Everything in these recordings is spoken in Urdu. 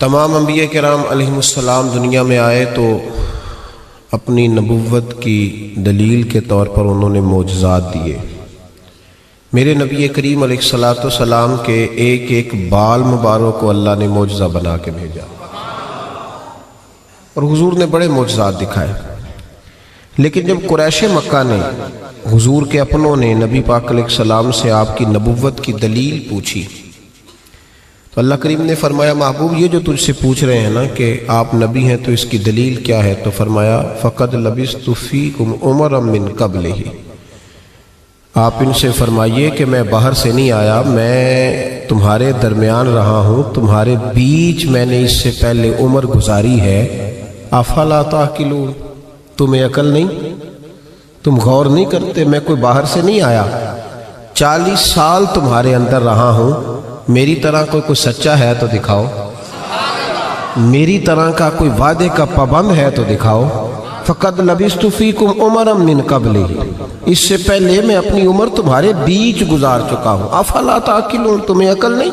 تمام انبیاء کرام علیہم السلام دنیا میں آئے تو اپنی نبوت کی دلیل کے طور پر انہوں نے معجزات دیے۔ میرے نبی کریم علیہ الصلوۃ والسلام کے ایک ایک بال مبارک کو اللہ نے معجزہ بنا کے بھیجا، اور حضور نے بڑے معجزات دکھائے۔ لیکن جب قریش مکہ نے حضور کے اپنوں نے نبی پاک علیہ السلام سے آپ کی نبوت کی دلیل پوچھی تو اللہ کریم نے فرمایا، محبوب یہ جو تجھ سے پوچھ رہے ہیں نا کہ آپ نبی ہیں تو اس کی دلیل کیا ہے، تو فرمایا فقد لبثت فیکم عمرا من قبلہ، آپ ان سے فرمائیے کہ میں باہر سے نہیں آیا، میں تمہارے درمیان رہا ہوں، تمہارے بیچ میں نے اس سے پہلے عمر گزاری ہے۔ افلا تعقلون، تمہیں عقل نہیں، تم غور نہیں کرتے؟ میں کوئی باہر سے نہیں آیا، 40 سال تمہارے اندر رہا ہوں، میری طرح کوئی سچا ہے تو دکھاؤ، میری طرح کا کوئی وعدے کا پابند ہے تو دکھاؤ۔ فقد لبثت فیکم عمرا من قبلہ، اس سے پہلے میں اپنی عمر تمہارے بیچ گزار چکا ہوں۔ افلا تعقلون، تمہیں عقل نہیں؟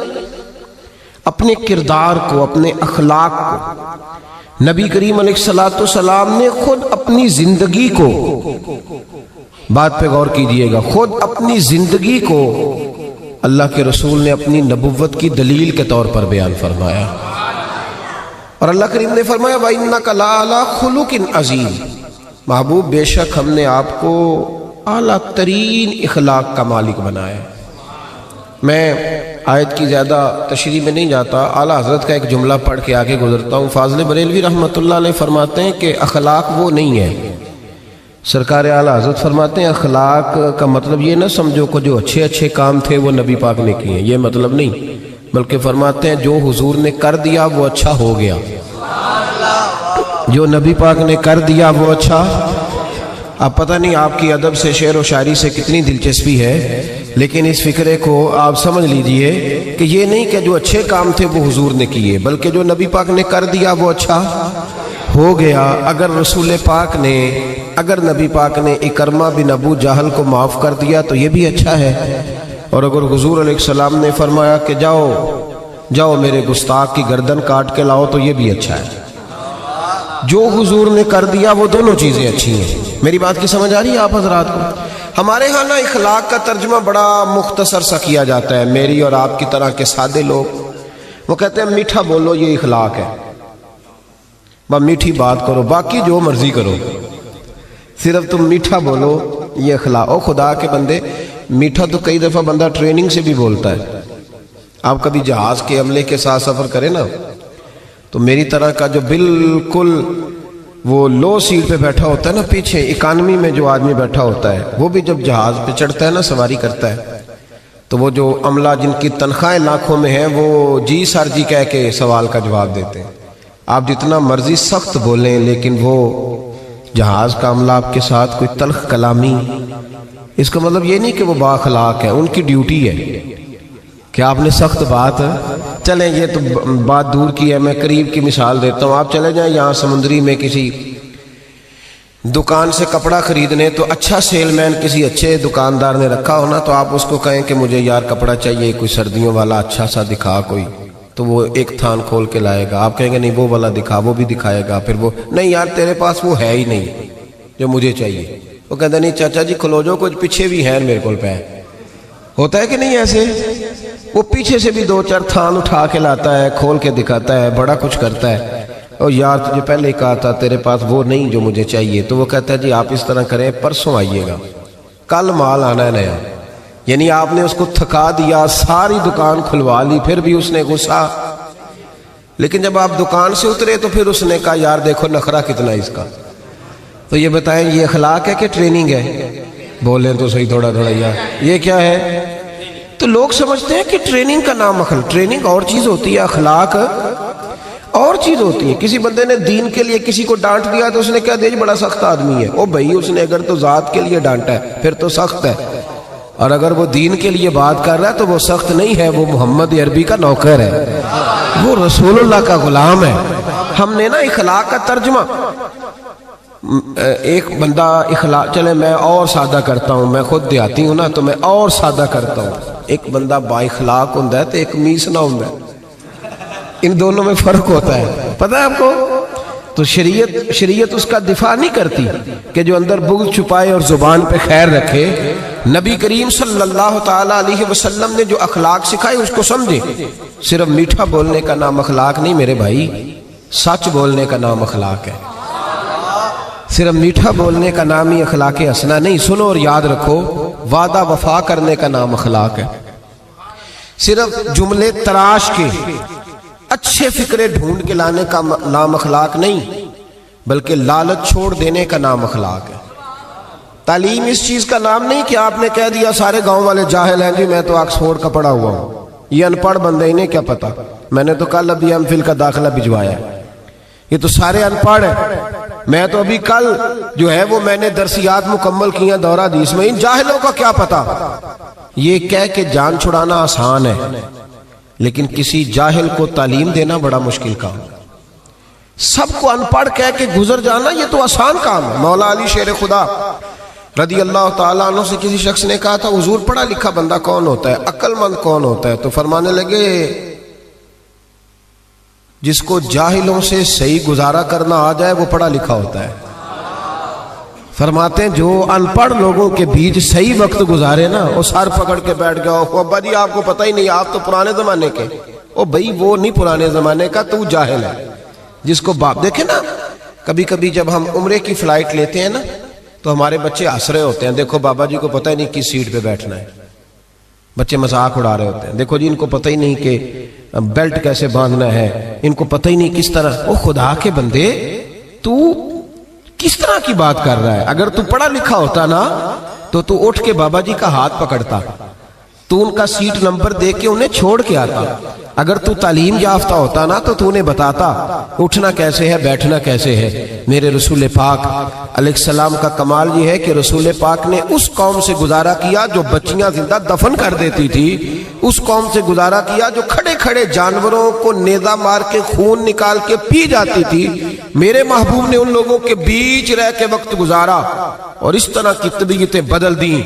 اپنے کردار کو، اپنے اخلاق کو نبی کریم علیہ الصلوۃ والسلام نے خود اپنی زندگی کو، بات پہ غور کیجئے گا، خود اپنی زندگی کو اللہ کے رسول نے اپنی نبوت کی دلیل کے طور پر بیان فرمایا، اور اللہ کریم نے فرمایا وَإِنَّكَ لَعَلَىٰ خُلُقٍ عَظِيمٍ، محبوب بے شک ہم نے آپ کو اعلیٰ ترین اخلاق کا مالک بنایا ہے۔ میں آیت کی زیادہ تشریح میں نہیں جاتا، اعلیٰ حضرت کا ایک جملہ پڑھ کے آگے گزرتا ہوں۔ فاضل بریلوی رحمۃ اللہ علیہ فرماتے ہیں کہ اخلاق وہ نہیں ہے، سرکار اعلیٰ حضرت فرماتے ہیں اخلاق کا مطلب یہ نہ سمجھو کہ جو اچھے اچھے کام تھے وہ نبی پاک نے کیے ہیں، یہ مطلب نہیں، بلکہ فرماتے ہیں جو حضور نے کر دیا وہ اچھا ہو گیا، جو نبی پاک نے کر دیا وہ اچھا۔ اب پتہ نہیں آپ کی ادب سے، شعر و شاعری سے کتنی دلچسپی ہے، لیکن اس فکرے کو آپ سمجھ لیجئے کہ یہ نہیں کہ جو اچھے کام تھے وہ حضور نے کیے، بلکہ جو نبی پاک نے کر دیا وہ اچھا ہو گیا۔ اگر رسول پاک نے، اگر نبی پاک نے اکرمہ بن ابو جہل کو معاف کر دیا تو یہ بھی اچھا ہے، اور اگر حضور علیہ السلام نے فرمایا کہ جاؤ جاؤ میرے گستاخ کی گردن کاٹ کے لاؤ تو یہ بھی اچھا ہے۔ جو حضور نے کر دیا وہ دونوں چیزیں اچھی ہیں۔ میری بات کی سمجھ آ رہی ہے آپ حضرات کو؟ ہمارے ہاں نا اخلاق کا ترجمہ بڑا مختصر سا کیا جاتا ہے، میری اور آپ کی طرح کے سادے لوگ وہ کہتے ہیں میٹھا بولو یہ اخلاق ہے، بس میٹھی بات کرو، باقی جو مرضی کرو، صرف تم میٹھا بولو یہ اخلاق۔ او خدا کے بندے، میٹھا تو کئی دفعہ بندہ ٹریننگ سے بھی بولتا ہے۔ آپ کبھی جہاز کے عملے کے ساتھ سفر کریں نا تو میری طرح کا جو بالکل وہ لو سیٹ پہ بیٹھا ہوتا ہے نا، پیچھے اکانومی میں جو آدمی بیٹھا ہوتا ہے، وہ بھی جب جہاز پہ چڑھتا ہے نا، سواری کرتا ہے، تو وہ جو عملہ جن کی تنخواہیں لاکھوں میں ہیں وہ جی سر جی کہہ کے سوال کا جواب دیتے ہیں۔ آپ جتنا مرضی سخت بولیں لیکن وہ جہاز کا عملہ آپ کے ساتھ کوئی تلخ کلامی، اس کا مطلب یہ نہیں کہ وہ با اخلاق ہے، ان کی ڈیوٹی ہے کہ آپ نے سخت بات، چلیں یہ تو بات دور کی ہے، میں قریب کی مثال دیتا ہوں۔ آپ چلے جائیں یہاں سمندری میں کسی دکان سے کپڑا خریدنے، تو اچھا سیل مین کسی اچھے دکاندار نے رکھا ہونا، تو آپ اس کو کہیں کہ مجھے یار کپڑا چاہیے کوئی سردیوں والا اچھا سا دکھا کوئی، تو وہ ایک تھان کھول کے لائے گا، آپ کہیں گے نہیں وہ والا دکھا، وہ بھی دکھائے گا، پھر وہ نہیں یار تیرے پاس وہ ہے ہی نہیں جو مجھے چاہیے، وہ کہتا نہیں چاچا جی کھلو جو، کچھ پیچھے بھی ہیں میرے کول پہ، ہوتا ہے کہ نہیں ایسے؟ وہ پیچھے سے بھی 2-4 تھان اٹھا کے لاتا ہے، کھول کے دکھاتا ہے، بڑا کچھ کرتا ہے، اور یار تجھے پہلے ہی کہا تھا تیرے پاس وہ نہیں جو مجھے چاہیے، تو وہ کہتا ہے جی آپ اس طرح کریں پرسوں آئیے گا، کل مال آنا ہے نیا، یعنی آپ نے اس کو تھکا دیا، ساری دکان کھلوا لی، پھر بھی اس نے غصہ۔ لیکن جب آپ دکان سے اترے تو پھر اس نے کہا یار دیکھو نخرہ کتنا اس کا، تو یہ بتائیں یہ اخلاق ہے کہ ٹریننگ ہے؟ بولیں تو صحیح تھوڑا تھوڑا یار یہ کیا ہے؟ تو لوگ سمجھتے ہیں کہ ٹریننگ کا نام ٹریننگ اور چیز ہوتی ہے، اخلاق اور چیز ہوتی ہے۔ کسی بندے نے دین کے لیے کسی کو ڈانٹ دیا تو اس نے کہا دیکھ بڑا سخت آدمی ہے، او بھائی اس نے اگر تو ذات کے لیے ڈانٹا ہے پھر تو سخت ہے، اور اگر وہ دین کے لیے بات کر رہا ہے تو وہ سخت نہیں ہے، وہ محمد عربی کا نوکر ہے، وہ رسول اللہ کا غلام ہے۔ ہم نے نا اخلاق کا ترجمہ، ایک بندہ اخلاق، چلے میں اور سادہ کرتا ہوں، میں خود دیہاتی ہوں نا تو میں اور سادہ کرتا ہوں، ایک بندہ با اخلاق ہوندہ ہے تو ایک میس نہ ہوندہ ہے، ان دونوں میں فرق ہوتا ہے، پتہ ہے آپ کو؟ تو شریعت اس کا دفاع نہیں کرتی کہ جو اندر بغض چھپائے اور زبان پہ خیر رکھے۔ نبی کریم صلی اللہ تعالی علیہ وسلم نے جو اخلاق سکھائے اس کو سمجھے۔ صرف میٹھا بولنے کا نام اخلاق نہیں میرے بھائی، سچ بولنے کا نام اخلاق ہے۔ صرف میٹھا بولنے کا نام ہی اخلاق حسنہ نہیں، سنو اور یاد رکھو، وعدہ وفا کرنے کا نام اخلاق ہے۔ صرف جملے تراش کے اچھے فکرے ڈھونڈ کے لانے کا نام اخلاق نہیں، بلکہ لالچ چھوڑ دینے کا نام اخلاق ہے۔ تعلیم اس چیز کا نام نہیں کہ آپ نے کہہ دیا سارے گاؤں والے جاہل ہیں جی، میں تو آکسفورڈ کا پڑھا ہوا ہوں، یہ ان پڑھ بندے، انہیں کیا پتا، میں نے تو کل ابھی ایم فل کا داخلہ بھجوایا ہے، یہ تو سارے ان پڑھ ہیں، میں تو ابھی کل جو ہے وہ میں نے درسیات مکمل کیا دورہ حدیث میں، ان جاہلوں کا کیا پتا۔ یہ کہہ کے جان چھڑانا آسان ہے، لیکن کسی جاہل کو تعلیم دینا بڑا مشکل کام ہے۔ سب کو ان پڑھ کہہ کے گزر جانا یہ تو آسان کام ہے۔ مولا علی شیر خدا رضی اللہ تعالیٰ عنہ سے کسی شخص نے کہا تھا حضور پڑھا لکھا بندہ کون ہوتا ہے، عقل مند کون ہوتا ہے؟ تو فرمانے لگے جس کو جاہلوں سے صحیح گزارا کرنا آ جائے وہ پڑھا لکھا ہوتا ہے۔ فرماتے ہیں جو ان پڑھ لوگوں کے بیچ صحیح وقت گزارے نا، وہ سر پکڑ کے بیٹھ گیا، ابا جی آپ کو پتہ ہی نہیں، آپ تو پرانے زمانے کے۔ او بھائی وہ نہیں پرانے زمانے کا، تو جاہل ہے۔ جس کو باپ دیکھیں نا، کبھی کبھی جب ہم عمرے کی فلائٹ لیتے ہیں نا تو ہمارے بچے ہنس رہے ہوتے ہیں، دیکھو بابا جی کو پتہ ہی نہیں کس سیٹ پہ بیٹھنا ہے، بچے مذاق اڑا رہے ہوتے ہیں، دیکھو جی ان کو پتہ ہی نہیں کہ بیلٹ کیسے باندھنا ہے، ان کو پتہ ہی نہیں کس طرح۔ او خدا کے بندے، تو کس طرح کی بات کر رہا ہے؟ اگر تو پڑھا لکھا ہوتا نا تو اٹھ کے بابا جی کا ہاتھ پکڑتا، تو ان کا سیٹ نمبر دیکھ کے انہیں چھوڑ کے آتا۔ اگر تو تعلیم یافتہ ہوتا نا تو انہیں بتاتا اٹھنا کیسے ہے، بیٹھنا کیسے ہے۔ میرے رسول پاک علیہ السلام کا کمال یہ ہے کہ رسول پاک نے اس قوم سے گزارا کیا جو بچیاں زندہ دفن کر دیتی تھی، اس قوم سے گزارا کیا جو کھڑے کھڑے جانوروں کو نیزہ مار کے خون نکال کے پی جاتی تھی۔ میرے محبوب نے ان لوگوں کے بیچ رہ کے وقت گزارا اور اس طرح کی طبیعتیں بدل دیں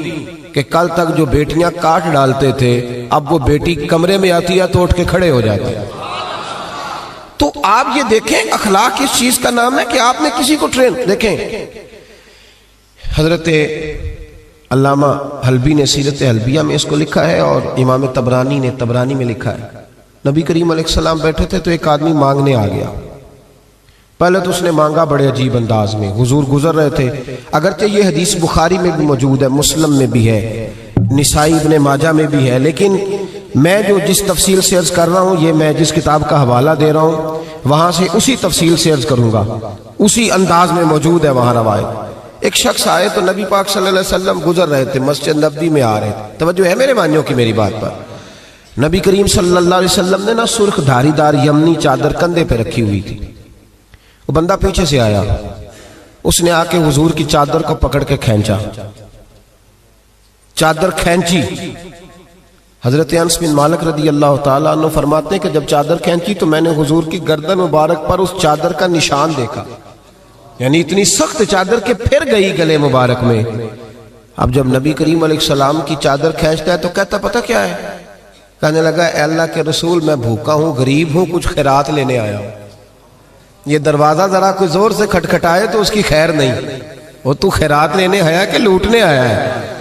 کہ کل تک جو بیٹیاں کاٹ ڈالتے تھے اب وہ بیٹی کمرے میں آتی ہے تو اٹھ کے کھڑے ہو جاتے ہیں۔ تو آپ یہ دیکھیں اخلاق اس چیز کا نام ہے کہ آپ نے کسی کو ٹرین۔ دیکھیں حضرت علامہ حلبی نے سیرت حلبیہ میں اس کو لکھا ہے اور امام طبرانی نے طبرانی میں لکھا ہے، نبی کریم علیہ السلام بیٹھے تھے تو ایک آدمی مانگنے آ گیا۔ پہلے تو اس نے مانگا بڑے عجیب انداز میں، حضور گزر رہے تھے، اگرچہ یہ حدیث بخاری میں بھی موجود ہے، مسلم میں بھی ہے، نسائی ابن ماجہ میں بھی ہے، لیکن میں جو جس تفصیل سے عرض کر رہا ہوں یہ میں جس کتاب کا حوالہ دے رہا ہوں وہاں سے اسی تفصیل سے عرض کروں گا، اسی انداز میں موجود ہے وہاں روایت۔ ایک شخص آئے تو نبی پاک صلی اللہ علیہ وسلم گزر رہے تھے، مسجد نبوی میں آ رہے تھے، توجہ ہے میرے مانیوں کی میری بات پر۔ نبی کریم صلی اللہ علیہ وسلم نے نا سرخ دھاری دار یمنی چادر کندھے پہ رکھی ہوئی تھی، وہ بندہ پیچھے سے آیا، اس نے آ کے حضور کی چادر کو پکڑ کے کھینچا، چادر کھینچی۔ حضرت انس بن مالک رضی اللہ تعالیٰ عنہ فرماتے ہیں کہ جب چادر کھینچی تو میں نے حضور کی گردن مبارک پر اس چادر کا نشان دیکھا، یعنی اتنی سخت چادر کہ پھر گئی گلے مبارک میں۔ اب جب نبی کریم علیہ السلام کی چادر کھینچتا ہے تو کہتا پتہ کیا ہے؟ کہنے لگا اے اللہ کے رسول میں بھوکا ہوں، غریب ہوں، کچھ خیرات لینے آیا ہوں۔ یہ دروازہ ذرا کوئی زور سے کھٹکھٹائے تو اس کی خیر نہیں، وہ تو خیرات لینے آیا کہ لوٹنے آیا ہے؟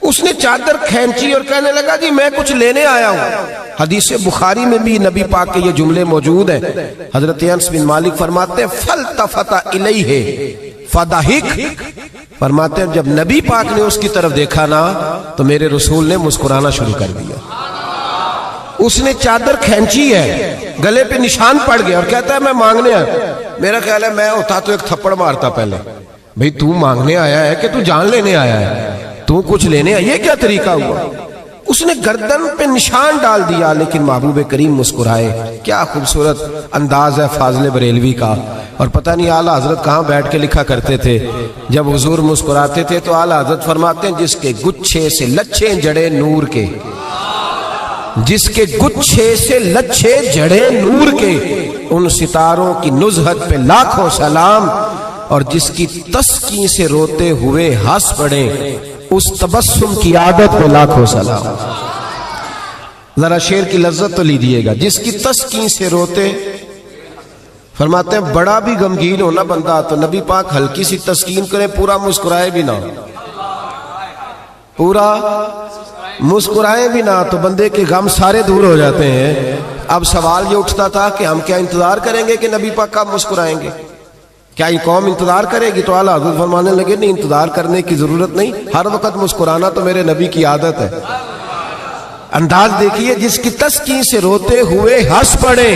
اس نے چادر کھینچی اور کہنے لگا جی میں کچھ لینے آیا ہوں۔ حدیث بخاری میں بھی نبی پاک کے یہ جملے موجود ہیں۔ حضرت انس بن مالک فرماتے ہیں فَالْتَفَتَ إِلَيْهِ فَضَحِكَ، فرماتے ہیں جب نبی پاک نے اس کی طرف دیکھا نا تو میرے رسول نے مسکرانا شروع کر دیا۔ اس نے چادر کھینچی ہے، گلے پہ نشان پڑ گیا اور کہتا ہے میں مانگنے آیا۔ میرا خیال ہے میں ہوتا تو ایک تھپڑ مارتا پہلے، بھئی تو مانگنے آیا ہے کہ تو جان لینے آیا ہے؟ تو کچھ لینے آیا، یہ کیا طریقہ ہوا؟ اس نے گردن پہ نشان ڈال دیا، لیکن محبوب کریم مسکرائے۔ کیا خوبصورت انداز ہے فاضل بریلوی کا، اور پتہ نہیں اعلیٰ حضرت کہاں بیٹھ کے لکھا کرتے تھے جب حضور مسکراتے تھے تو اعلیٰ حضرت فرماتے ہیں جس کے گچھے سے لچھے جڑے نور کے، جس کے گچھے سے لچھے جڑے نور کے، ان ستاروں کی نزہت پہ لاکھوں سلام، اور جس کی تسکین سے روتے ہوئے ہنس پڑے اس تبسم کی عادت پہ لاکھوں سلام۔ ذرا شعر کی لذت تو لیجیے گا. جس کی تسکین سے روتے، فرماتے ہیں بڑا بھی غمگین ہونا بندہ تو نبی پاک ہلکی سی تسکین کرے، پورا مسکرائے بھی نہ، پورا مسکرائے بھی نہ تو بندے کے غم سارے دور ہو جاتے ہیں. اب سوال یہ اٹھتا تھا کہ ہم کیا انتظار کریں گے کہ نبی پاک کب مسکرائیں گے؟ کیا یہ قوم انتظار کرے گی؟ تو اعلیٰ حضرت فرمانے لگے نہیں، انتظار کرنے کی ضرورت نہیں، ہر وقت مسکرانا تو میرے نبی کی عادت ہے. انداز دیکھیے، جس کی تسکین سے روتے ہوئے ہنس پڑے،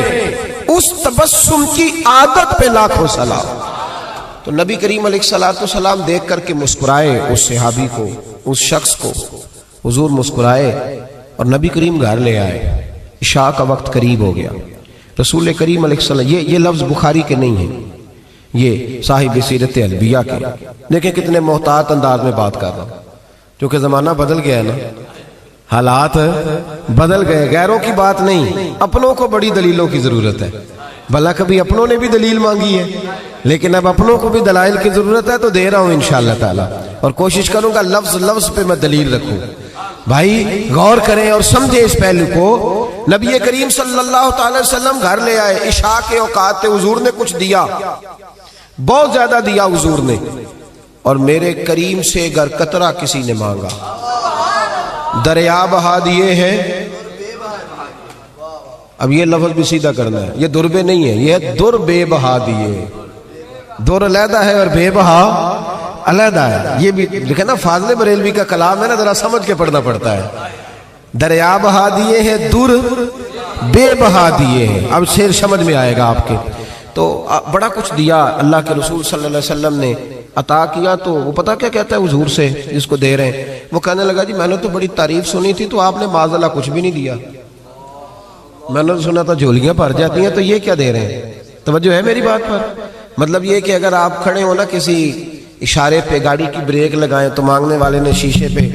اس تبسم کی عادت پہ لاکھوں سلام. تو نبی کریم علیہ السلام دیکھ کر کے مسکرائے اس صحابی کو، اس شخص کو. حضور مسکرائے اور نبی کریم گھر لے آئے. عشاء کا وقت قریب ہو گیا. رسول کریم علیہ السلام، یہ لفظ بخاری کے نہیں ہیں، یہ صاحب سیرت الانبیاء کے. دیکھیں کتنے محتاط انداز میں بات کر رہا ہوں، کیونکہ زمانہ بدل گیا ہے نا، حالات بدل گئے. غیروں کی بات نہیں، اپنوں کو بڑی دلیلوں کی ضرورت ہے. بھلا کبھی اپنوں نے بھی دلیل مانگی ہے، لیکن اب اپنوں کو بھی دلائل کی ضرورت ہے تو دے رہا ہوں انشاءاللہ تعالی، اور کوشش کروں گا لفظ لفظ پہ میں دلیل رکھوں. بھائی غور کریں اور سمجھیں اس پہلو کو. نبی کریم صلی اللہ تعالی وسلم گھر لے آئے، عشاء کے اوقات تھے. حضور نے کچھ دیا، بہت زیادہ دیا حضور نے، اور میرے کریم سے گر قطرہ کسی نے مانگا، دریا بہا دیے ہیں. اب یہ لفظ بھی سیدھا کرنا ہے، یہ دربے نہیں ہے، یہ در بے بہا دیے. در علیحدہ ہے اور بے بہا علیحدہ ہے. یہ بھی لکھا نا، فاضل بریلوی کا کلام ہے نا، ذرا سمجھ کے پڑھنا پڑتا ہے. دریا بہا دیے ہیں، در بے بہا دیے ہیں. اب شعر سمجھ میں آئے گا آپ کے. تو بڑا کچھ دیا اللہ کے رسول صلی اللہ علیہ وسلم نے، عطا کیا. تو وہ پتہ کیا کہتا ہے حضور سے جس کو دے رہے ہیں؟ وہ کہنے لگا جی میں نے تو بڑی تعریف سنی تھی، تو آپ نے معاذ اللہ کچھ بھی نہیں دیا. میں نے سنا تھا جھولیاں بھر جاتی ہیں، تو یہ کیا دے رہے ہیں؟ توجہ ہے میری بات پر؟ مطلب یہ کہ اگر آپ کھڑے ہو نا کسی اشارے پہ، گاڑی کی بریک لگائیں تو مانگنے والے نے شیشے پہ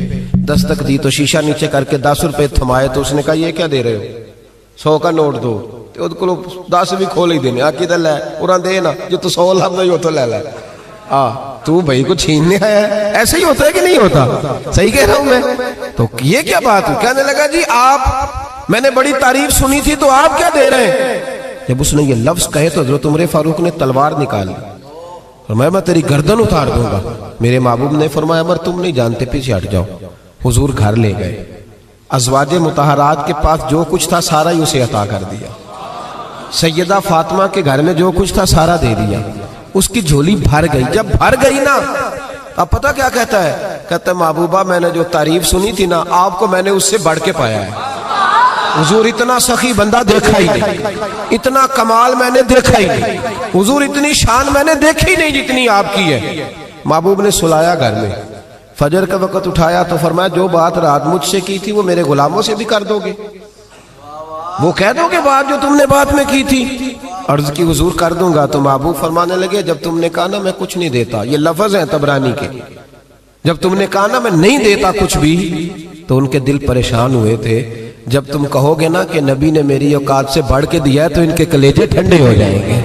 دستک دی تو شیشہ نیچے کر کے 10 روپے تھمائے، تو اس نے کہا یہ کیا دے رہے ہو؟ 100 کا نوٹ دو. تو اس کو 10 بھی کھول ہی دینے، آکی دے لے پورا دے نا، جو تو 100 لفظ نہیں ہو تو لے لے. تو بھائی کو چھیننے آیا ہے. ایسا ہی ہوتا ہے کہ نہیں ہوتا؟ صحیح کہہ رہا ہوں میں؟ تو یہ کیا بات ہے؟ کہنے لگا جی آپ، میں نے بڑی تعریف سنی تھی، تو آپ کیا دے رہے ہیں؟ جب اس نے یہ لفظ کہے تو حضرت عمر فاروق نے تلوار نکالی، فرمایا میں تیری گردن اتار دوں گا. میرے محبوب نے فرمایا عمر تم نہیں جانتے، پیچھے ہٹ جاؤ. حضور گھر لے گئے. ازواج مطہرات کے پاس جو کچھ تھا سارا ہی اسے عطا کر دیا. سیدہ فاطمہ کے گھر میں جو کچھ تھا سارا دے دیا. اس کی جھولی بھر گئی. جب بھر گئی نا، اب پتہ کیا کہتا ہے؟ کہتا ہے محبوبہ میں نے جو تعریف سنی تھی نا، آپ کو میں نے اس سے بڑھ کے پایا ہے. حضور اتنا سخی بندہ دیکھا ہی نہیں، اتنا کمال میں نے دیکھا ہی نہیں، حضور اتنی شان میں نے دیکھی نہیں جتنی آپ کی ہے. محبوب نے سلایا گھر میں. فجر کا وقت اٹھایا تو فرمایا جو بات رات مجھ سے کی تھی وہ میرے غلاموں سے بھی کر دو گے؟ وہ کہہ دو گے بات جو تم نے بات میں کی تھی؟ عرض کی حضور کر دوں گا. تو محبوب فرمانے لگے جب تم نے کہا نا میں کچھ نہیں دیتا، یہ لفظ ہیں طبرانی کے، جب تم نے کہا نا میں نہیں دیتا کچھ بھی، تو ان کے دل پریشان ہوئے تھے. جب تم کہو گے نا کہ نبی نے میری اوقات سے بڑھ کے دیا ہے تو ان کے کلیجے ٹھنڈے ہو جائیں گے.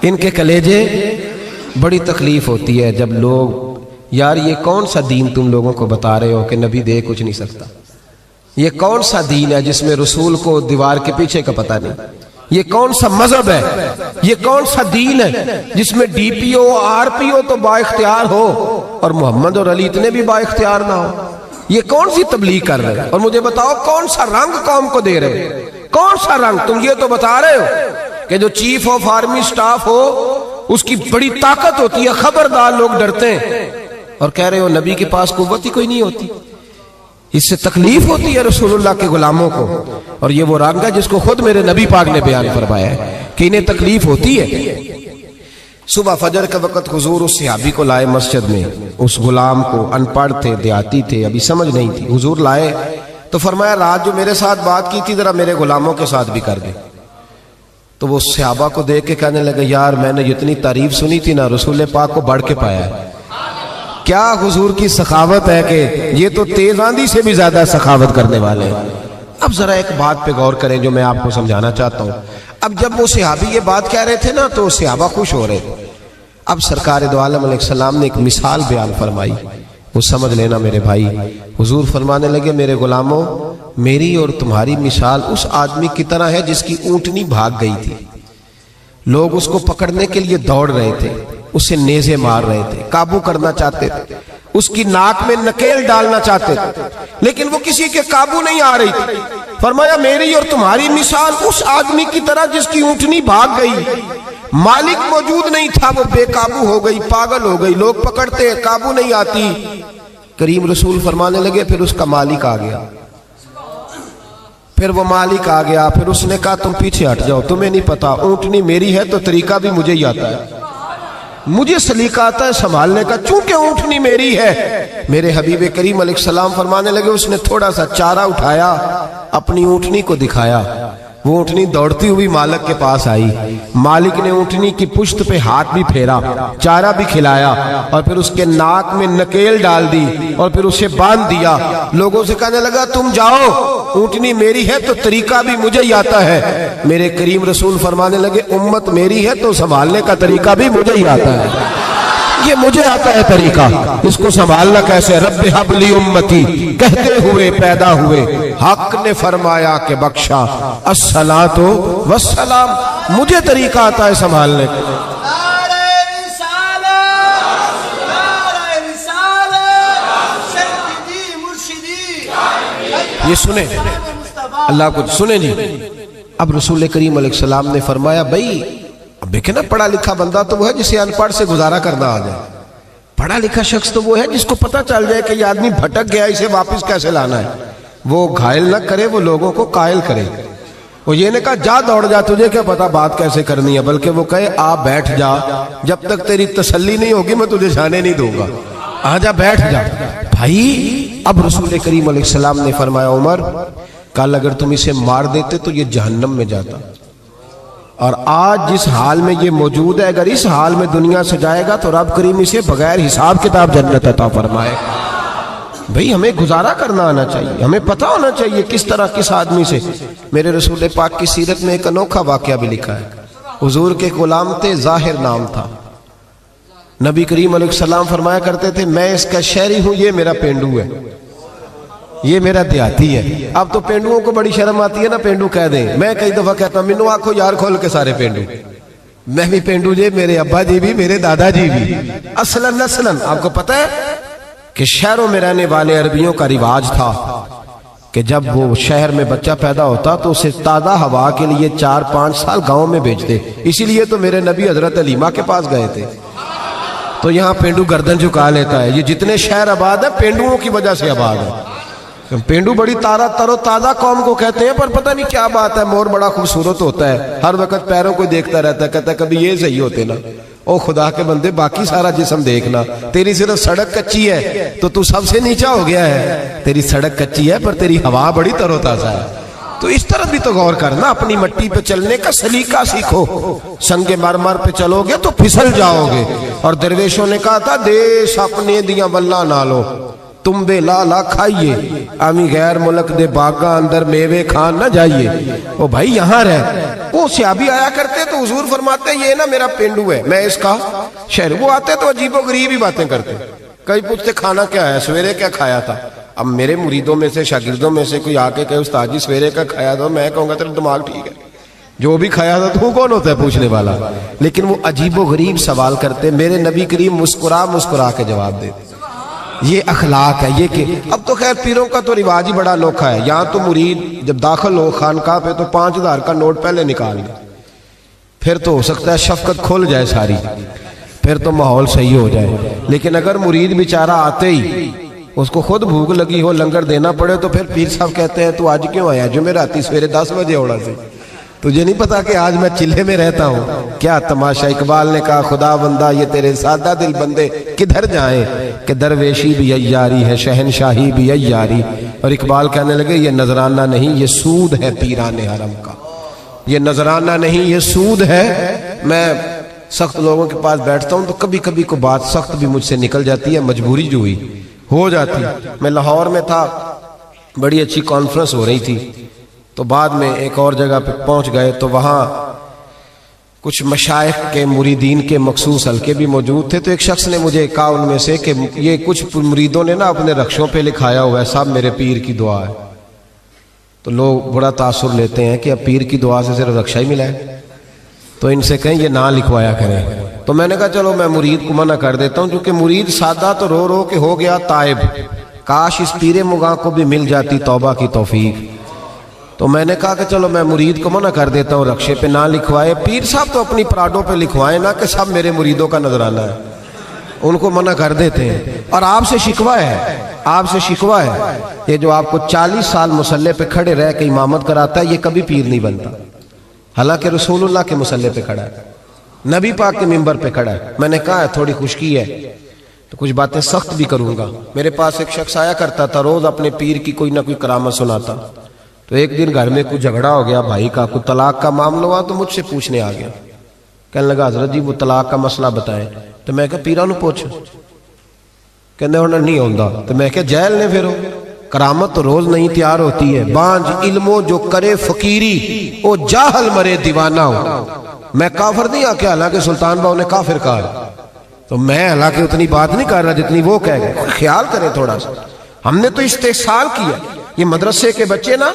ان کے کلیجے، بڑی تکلیف ہوتی ہے جب لوگ، یار یہ کون سا دین تم لوگوں کو بتا رہے ہو کہ نبی دے کچھ نہیں سکتا؟ یہ کون سا دین ہے جس میں رسول کو دیوار کے پیچھے کا پتہ نہیں؟ یہ کون سا مذہب ہے؟ یہ کون سا دین ہے جس میں D P O R P او تو با اختیار ہو اور محمد اور علی اتنے بھی با اختیار نہ ہو؟ یہ کون سی تبلیغ کر رہے ہیں؟ اور مجھے بتاؤ کون سا رنگ قوم کو دے رہے ہیں؟ کون سا رنگ؟ تم یہ تو بتا رہے ہو کہ جو چیف آف آرمی سٹاف ہو اس کی بڑی طاقت ہوتی ہے، خبردار لوگ ڈرتے ہیں، اور کہہ رہے ہو نبی کے پاس قوت ہی کوئی نہیں ہوتی. اس سے تکلیف ہوتی ہے رسول اللہ کے غلاموں کو. اور یہ وہ رنگ ہے جس کو خود میرے نبی پاک نے بیان فرمایا ہے کہ انہیں تکلیف ہوتی ہے. صبح فجر کے وقت حضور اس صحابی کو لائے مسجد میں، اس غلام کو، ان پڑھ تھے، دیہاتی تھے، ابھی سمجھ نہیں تھی. حضور لائے تو فرمایا رات جو میرے ساتھ بات کی تھی ذرا میرے غلاموں کے ساتھ بھی کر دے. تو وہ صحابہ کو دیکھ کے کہنے لگے یار میں نے جتنی تعریف سنی تھی نا، رسول پاک کو بڑھ کے پایا ہے. کیا حضور کی سخاوت ہے کہ یہ تو تیز آندھی سے بھی زیادہ سخاوت کرنے والے ہیں. اب ذرا ایک بات پہ غور کریں جو میں آپ کو سمجھانا چاہتا ہوں. اب جب وہ صحابی یہ بات کہہ رہے تھے نا تو صحابہ خوش ہو رہے تھے. اب سرکار دو عالم علیہ السلام نے ایک مثال بیان فرمائی، وہ سمجھ لینا میرے بھائی. حضور فرمانے لگے میرے غلاموں میری اور تمہاری مثال اس آدمی کی طرح ہے جس کی اونٹنی بھاگ گئی تھی. لوگ اس کو پکڑنے کے لیے دوڑ رہے تھے, اسے نیزے مار رہے تھے, قابو کرنا چاہتے تھے, اس کی ناک میں نکیل ڈالنا چاہتے تھے, لیکن وہ کسی کے قابو نہیں آ رہی تھی. فرمایا میری اور تمہاری مثال اس آدمی کی طرح جس کی اونٹنی بھاگ گئی, مالک موجود نہیں تھا, وہ بے قابو ہو گئی, پاگل ہو گئی, لوگ پکڑتے ہیں, قابو نہیں آتی. کریم رسول فرمانے لگے پھر اس کا مالک آ گیا. پھر وہ مالک آ گیا, پھر اس نے کہا تم پیچھے ہٹ جاؤ, تمہیں نہیں پتا اونٹنی میری ہے تو طریقہ بھی مجھے ہی آتا ہے, مجھے سلیقہ آتا ہے سنبھالنے کا, چونکہ اونٹنی میری ہے. میرے حبیب کریم علیہ السلام فرمانے لگے اس نے تھوڑا سا چارہ اٹھایا, اپنی اونٹنی کو دکھایا. وہ اونٹنی دوڑتی ہوئی مالک کے پاس آئی. مالک نے اونٹنی کی پشت پہ ہاتھ بھی پھیرا, چارہ بھی کھلایا, اور پھر اس کے ناک میں نکیل ڈال دی, اور پھر اسے باندھ دیا. لوگوں سے کہنے لگا تم جاؤ, اونٹنی میری ہے تو طریقہ بھی مجھے ہی آتا ہے. میرے کریم رسول فرمانے لگے امت میری ہے تو سنبھالنے کا طریقہ بھی مجھے ہی آتا ہے, یہ مجھے آتا ہے طریقہ, اس کو سنبھالنا کیسے. رب ہب لی امتی کہتے ہوئے پیدا ہوئے, حق نے فرمایا کہ بخشا الصلاۃ والسلام, مجھے طریقہ آتا ہے سنبھالنے کا. یہ سنیں اللہ کو سنیں جی. اب رسول کریم علیہ السلام نے فرمایا بھائی اب دیکھیں نا, پڑھا لکھا بندہ تو وہ ہے جسے ان پڑھ سے گزارا کرنا آ جائے. پڑھا لکھا شخص تو وہ ہے جس کو پتہ چل جائے کہ یہ آدمی بھٹک گیا, اسے واپس کیسے لانا ہے. وہ گھائل نہ کرے, وہ لوگوں کو قائل کرے. وہ یہ نے کہا جا دوڑ جا, تجھے کیا پتا بات کیسے کرنی ہے, بلکہ وہ کہے آ بیٹھ جا, جب تک تیری تسلی نہیں ہوگی میں تجھے جانے نہیں دوں گا, آ جا بیٹھ جا. بھائی اب رسول کریم علیہ السلام نے فرمایا عمر کل اگر تم اسے مار دیتے تو یہ جہنم میں جاتا, اور آج جس حال میں یہ موجود ہے اگر اس حال میں دنیا سے جائے گا تو رب کریم اسے بغیر حساب کتاب جنت عطا فرمائے. بھئی ہمیں گزارا کرنا آنا چاہیے, ہمیں پتہ ہونا چاہیے کس طرح کس آدمی سے. میرے رسول پاک کی سیرت میں ایک انوکھا واقعہ بھی لکھا ہے. حضور کے غلام تھے, ظاہر نام تھا. نبی کریم علیہ السلام فرمایا کرتے تھے میں اس کا شہری ہوں, یہ میرا پینڈو ہے, یہ میرا دیہاتی ہے. اب تو پینڈوؤں کو بڑی شرم آتی ہے نا, پینڈو کہہ دیں. میں کئی دفعہ کہتا ہوں مینو آنکھو یار کھول کے سارے پینڈو, میں بھی پینڈو جی, میرے ابا جی بھی, میرے دادا جی بھی. اصلاً آپ کو پتہ ہے کہ شہروں میں رہنے والے عربیوں کا رواج تھا کہ جب وہ شہر میں بچہ پیدا ہوتا تو اسے تازہ ہوا کے لیے 4-5 سال گاؤں میں بھیجتے. اسی لیے تو میرے نبی حضرت علیمہ کے پاس گئے تھے. تو یہاں پینڈو گردن جھکا لیتا ہے. یہ جتنے شہر آباد ہیں پینڈوؤں کی وجہ سے آباد ہے. پینڈو بڑی تر و تازہ قوم کو کہتے ہیں, پر پتہ نہیں کیا بات ہے, مور بڑا خوبصورت ہوتا ہے, ہر وقت پیروں کو دیکھتا رہتا ہے, کہتا ہے کبھی یہ صحیح ہوتے نا. او خدا کے بندے باقی سارا جسم دیکھنا, تیری صرف سڑک کچی ہے تو سب سے نیچا ہو گیا ہے. تیری سڑک کچی ہے پر تیری ہوا بڑی تر و تازہ ہے. تو اس طرح بھی تو غور کرنا, اپنی مٹی پہ چلنے کا سلیقہ سیکھو. سنگ مرمر پہ چلو گے تو پھسل جاؤ گے. اور درویشوں نے کہا تھا دیش اپنے دیاں بلا نہ لو, تم بے لالا کھائیے, آمی غیر ملک دے باغاں اندر میوے کھان نہ جائیے. او بھائی یہاں رہ. وہ صحابی آیا کرتے تو حضور فرماتے یہ نا میرا پینڈو ہے, میں اس کا شہر. وہ آتے تو عجیب و غریب ہی باتیں کرتے. کئی پوچھتے کھانا کیا ہے, سویرے کیا کھایا تھا. اب میرے مریدوں میں سے شاگردوں میں سے کوئی آ کے کہے استاد جی سویرے کا کھایا تھا, میں کہوں گا تیرا دماغ ٹھیک ہے, جو بھی کھایا تھا تو کون ہوتا ہے پوچھنے والا. لیکن وہ عجیب و غریب سوال کرتے, میرے نبی کریم مسکرا کے جواب دیتے. یہ اخلاق ہے. یہ کہ اب تو خیر پیروں کا تو رواج ہی بڑا انوکھا ہے. یہاں تو مرید جب داخل ہو خانقاہ پہ تو 5000 کا نوٹ پہلے نکال گئے, پھر تو ہو سکتا ہے شفقت کھل جائے ساری, پھر تو ماحول صحیح ہو جائے. لیکن اگر مرید بیچارہ آتے ہی اس کو خود بھوک لگی ہو, لنگر دینا پڑے, تو پھر پیر صاحب کہتے ہیں تو آج کیوں آیا, جمعراتی سویرے 10 بجے اوڑا سے, تجھے نہیں پتا کہ آج میں چلے میں رہتا ہوں. کیا تماشا. اقبال نے کہا خدا بندہ یہ تیرے سادہ دل بندے کدھر جائیں, کہ درویشی بھی عیاری ہے شہنشاہی بھی عیاری. اور اقبال کہنے لگے یہ نذرانہ نہیں یہ سود ہے پیران حرم کا, یہ نذرانہ نہیں یہ سود ہے. میں سخت لوگوں کے پاس بیٹھتا ہوں تو کبھی کبھی کو بات سخت بھی مجھ سے نکل جاتی ہے, مجبوری جو ہوئی ہو جاتی. میں لاہور میں تھا, بڑی اچھی کانفرنس ہو رہی تھی, تو بعد میں ایک اور جگہ پہ پہنچ گئے تو وہاں کچھ مشائخ کے مریدین کے مخصوص حلقے بھی موجود تھے. تو ایک شخص نے مجھے کہا ان میں سے کہ یہ کچھ مریدوں نے نا اپنے رخشوں پہ لکھایا ہوا ہے صاحب میرے پیر کی دعا ہے. تو لوگ بڑا تاثر لیتے ہیں کہ اب پیر کی دعا سے صرف رکشہ ہی ملا ہے، تو ان سے کہیں یہ نہ لکھوایا کریں۔ تو میں نے کہا چلو میں مرید کو منع کر دیتا ہوں، کیونکہ مرید سادہ تو رو رو کے ہو گیا تائب، کاش اس پیر مغاں کو بھی مل جاتی توبہ کی توفیق۔ تو میں نے کہا کہ چلو میں مرید کو منع کر دیتا ہوں رکشے پہ نہ لکھوائے، پیر صاحب تو اپنی پراڈوں پہ لکھوائے نا کہ سب میرے مریدوں کا نذرانہ ہے، ان کو منع کر دیتے ہیں۔ اور آپ سے شکوہ ہے، آپ سے شکوہ ہے، یہ جو آپ کو 40 سال مصلے پہ کھڑے رہ کے امامت کراتا ہے یہ کبھی پیر نہیں بنتا، حالانکہ رسول اللہ کے مصلے پہ کھڑا ہے، نبی پاک کے ممبر پہ کھڑا ہے۔ میں نے کہا ہے تھوڑی خشکی ہے تو کچھ باتیں سخت بھی کروں گا۔ میرے پاس ایک شخص آیا کرتا تھا، روز اپنے پیر کی کوئی نہ کوئی کرامت سناتا، تو ایک دن گھر میں کچھ جھگڑا ہو گیا بھائی کا، کوئی طلاق کا معاملہ ہوا تو مجھ سے پوچھنے آ گیا، کہنے لگا حضرت جی وہ طلاق کا مسئلہ بتائیں۔ تو میں کہا پیرا نو پوچھ، کہنے ہونا نہیں ہوندا۔ تو میں کہا جیل نے پھر کرامت تو روز نہیں تیار ہوتی ہے، بانج علمو جو کرے فقیری او جاہل مرے دیوانہ ہو۔ میں کافر نہیں آ کے، حالانکہ سلطان باؤ نے کافر کہا، تو میں حالانکہ اتنی بات نہیں کر رہا جتنی وہ کہہ گئے۔ خیال کریں تھوڑا سا، ہم نے تو استحصال کیا۔ یہ مدرسے کے بچے نا